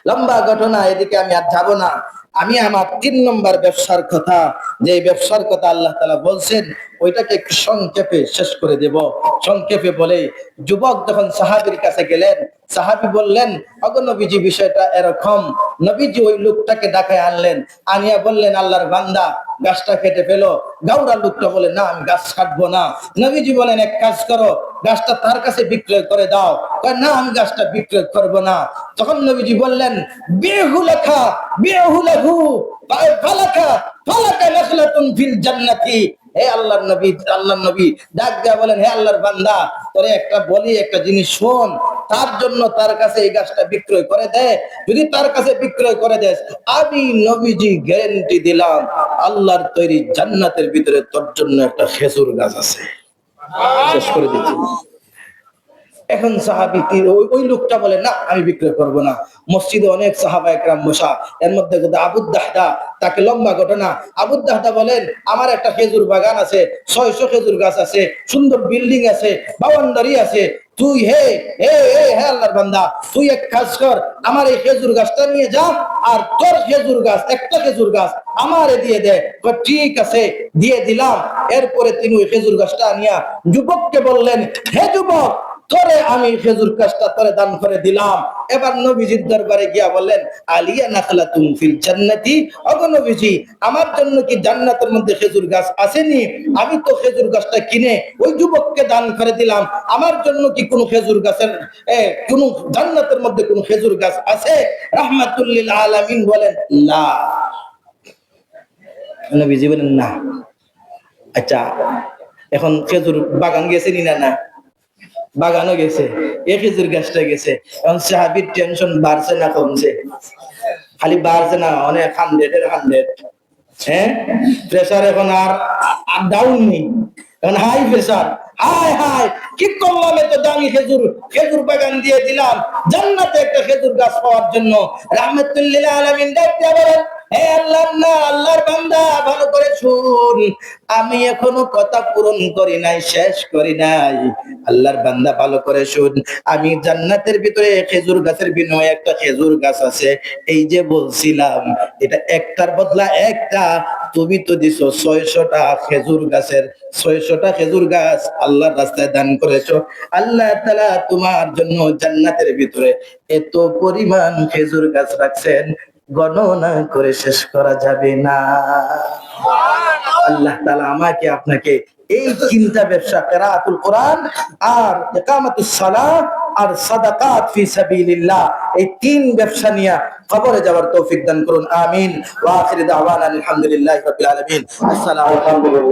লম্বা ঘটনা, এদিকে আমি আর যাব না। আমি আমার 3 নম্বর ব্যবসার কথা, যে ব্যবসার কথা আল্লাহ তাআলা বলছেন ওইটাকে একটু সংক্ষেপে শেষ করে দেব। সংক্ষেপে বলে, যুবক যখন সাহাবীর কাছে গেলেন, সাহাবী বললেন, ওগো নবীজি বিষয়টা এরকম। নবীজি ওই লোকটাকে ডাকায় আনলেন, আনিয়া বললেন, আল্লাহর বান্দা গাছটা কেটে ফেলো। গাউরা লোকটা বলে, না আমি গাছ কাটবো না। নবীজি বলেন, এক কাজ করো, গাছটা তার কাছে বিক্রয় করে দাও। কয়, না আমি গাছটা বিক্রয় করব না। তখন নবীজি বললেন, বিহুলাখা বিহুলাহু ফালাকা ফালাকা নাখলাতুন ফিল জান্নাতি। হে আল্লাহর নবী, আল্লাহর নবী ডাক দেয়া বলেন, হে আল্লাহর বান্দা, তোরে একটা বলি, একটা জিনিস শোন, তার জন্য তার কাছে এই গাছটা বিক্রয় করে দে। যদি তার কাছে বিক্রয় করে দেস, আমি নবীজি গ্যারান্টি দিলাম আল্লাহর তৈরি জান্নাতের ভিতরে তোর জন্য একটা খেজুর গাছ আছে। শেষ করে দিচ্ছি। এখন সাহাবী ওই লোকটা বলে, না আমি বিক্রয় করব না। মসজিদে অনেক সাহাবা একরাম বসা, এর মধ্যে আবু দাহদা, তাকে লম্বা ঘটনা। আবু দাহদা বলেন, আমার একটা খেজুর বাগান আছে, 600 খেজুর গাছ আছে, সুন্দর বিল্ডিং আছে, বাউন্ডারি আছে। তুই হে হে হে আল্লাহর বান্দা, তুই এক কাজ কর, আমার এই খেজুর গাছটা নিয়ে যা, আর তোর খেজুর গাছ, একটা খেজুর গাছ আমারে দিয়ে দে। ঠিক আছে, দিয়ে দিলাম। এরপরে তিনি ওই খেজুর গাছটা নিয়ে যুবককে বললেন, হে যুবক, তোরে আমি খেজুর গাছটা তোরে দান করে দিলাম। এবার নবীজির দরবারে গিয়া বললেন, আলিয়া নাখলাতুন ফিল জান্নাতি, ওগো নবীজি, আমার জন্য কি জান্নাতের মধ্যে খেজুর গাছ আসেনি? আমি তো খেজুর গাছটা কিনে ওই যুবককে দান করে দিলাম, আমার জন্য কি কোনো খেজুর গাছের কোনো জান্নাতের মধ্যে কোনো খেজুর গাছ আছে? রাহমাতুল লিল আলামিন বলেন, না। নবীজি বলেন, না। আচ্ছা, এখন খেজুর বাগান গেছে নি? না, বাগানও গেছে, এই খেজুর গাছটা গেছে। এখন সাহাবীর টেনশন বাড়ছে না কমছে? খালি বাড়ছে না, অনেক 100 হ্যাঁ, প্রেসার এখন আর ডাউন নেই, এখন হাই প্রেসার। হাই হাই, কি করলাম, এত দামি খেজুর বাগান দিয়ে দিলাম জান্নাতে একটা খেজুর গাছ পাওয়ার জন্য। রাহমাতুল লিল আলামিন ডাক দিয়া বলেন, হে আল্লাহর না আল্লাহর বান্দা, ভালো করে শুন, আমি এখনো কথা পূরণ করি নাই, শেষ করি নাই। আল্লাহর বান্দা ভালো করে শুন, আমি জান্নাতের ভিতরে খেজুর গাছের বিনিময়ে একটা খেজুর গাছ আছে। এই যে বলছিলাম, এটা একটার বদলা একটা, তুমি তো দিছো 600টা খেজুর গাছের, 600টা খেজুর গাছ আল্লাহর রাস্তায় দান করেছো। আল্লাহ তাআলা তোমার জন্য জান্নাতের ভিতরে এত পরিমাণ খেজুর গাছ রাখছেন, গণনা করে শেষ করা যাবে না। আল্লাহ তাআলা আমাকে আপনাকে এই তিনটা ব্যবসা, কিরাআতুল কোরআন আর ইকামাতুস সালাত আর সাদাকাত ফি সাবিলিল্লাহ, এই তিন ব্যবসা নিয়ে কবরে যাওয়ার তৌফিক দান করুন, আমিন। ওয়া আখিরু দাওয়ানা আলহামদুলিল্লাহি রাব্বিল আলামিন। আসসালামু আলাইকুম।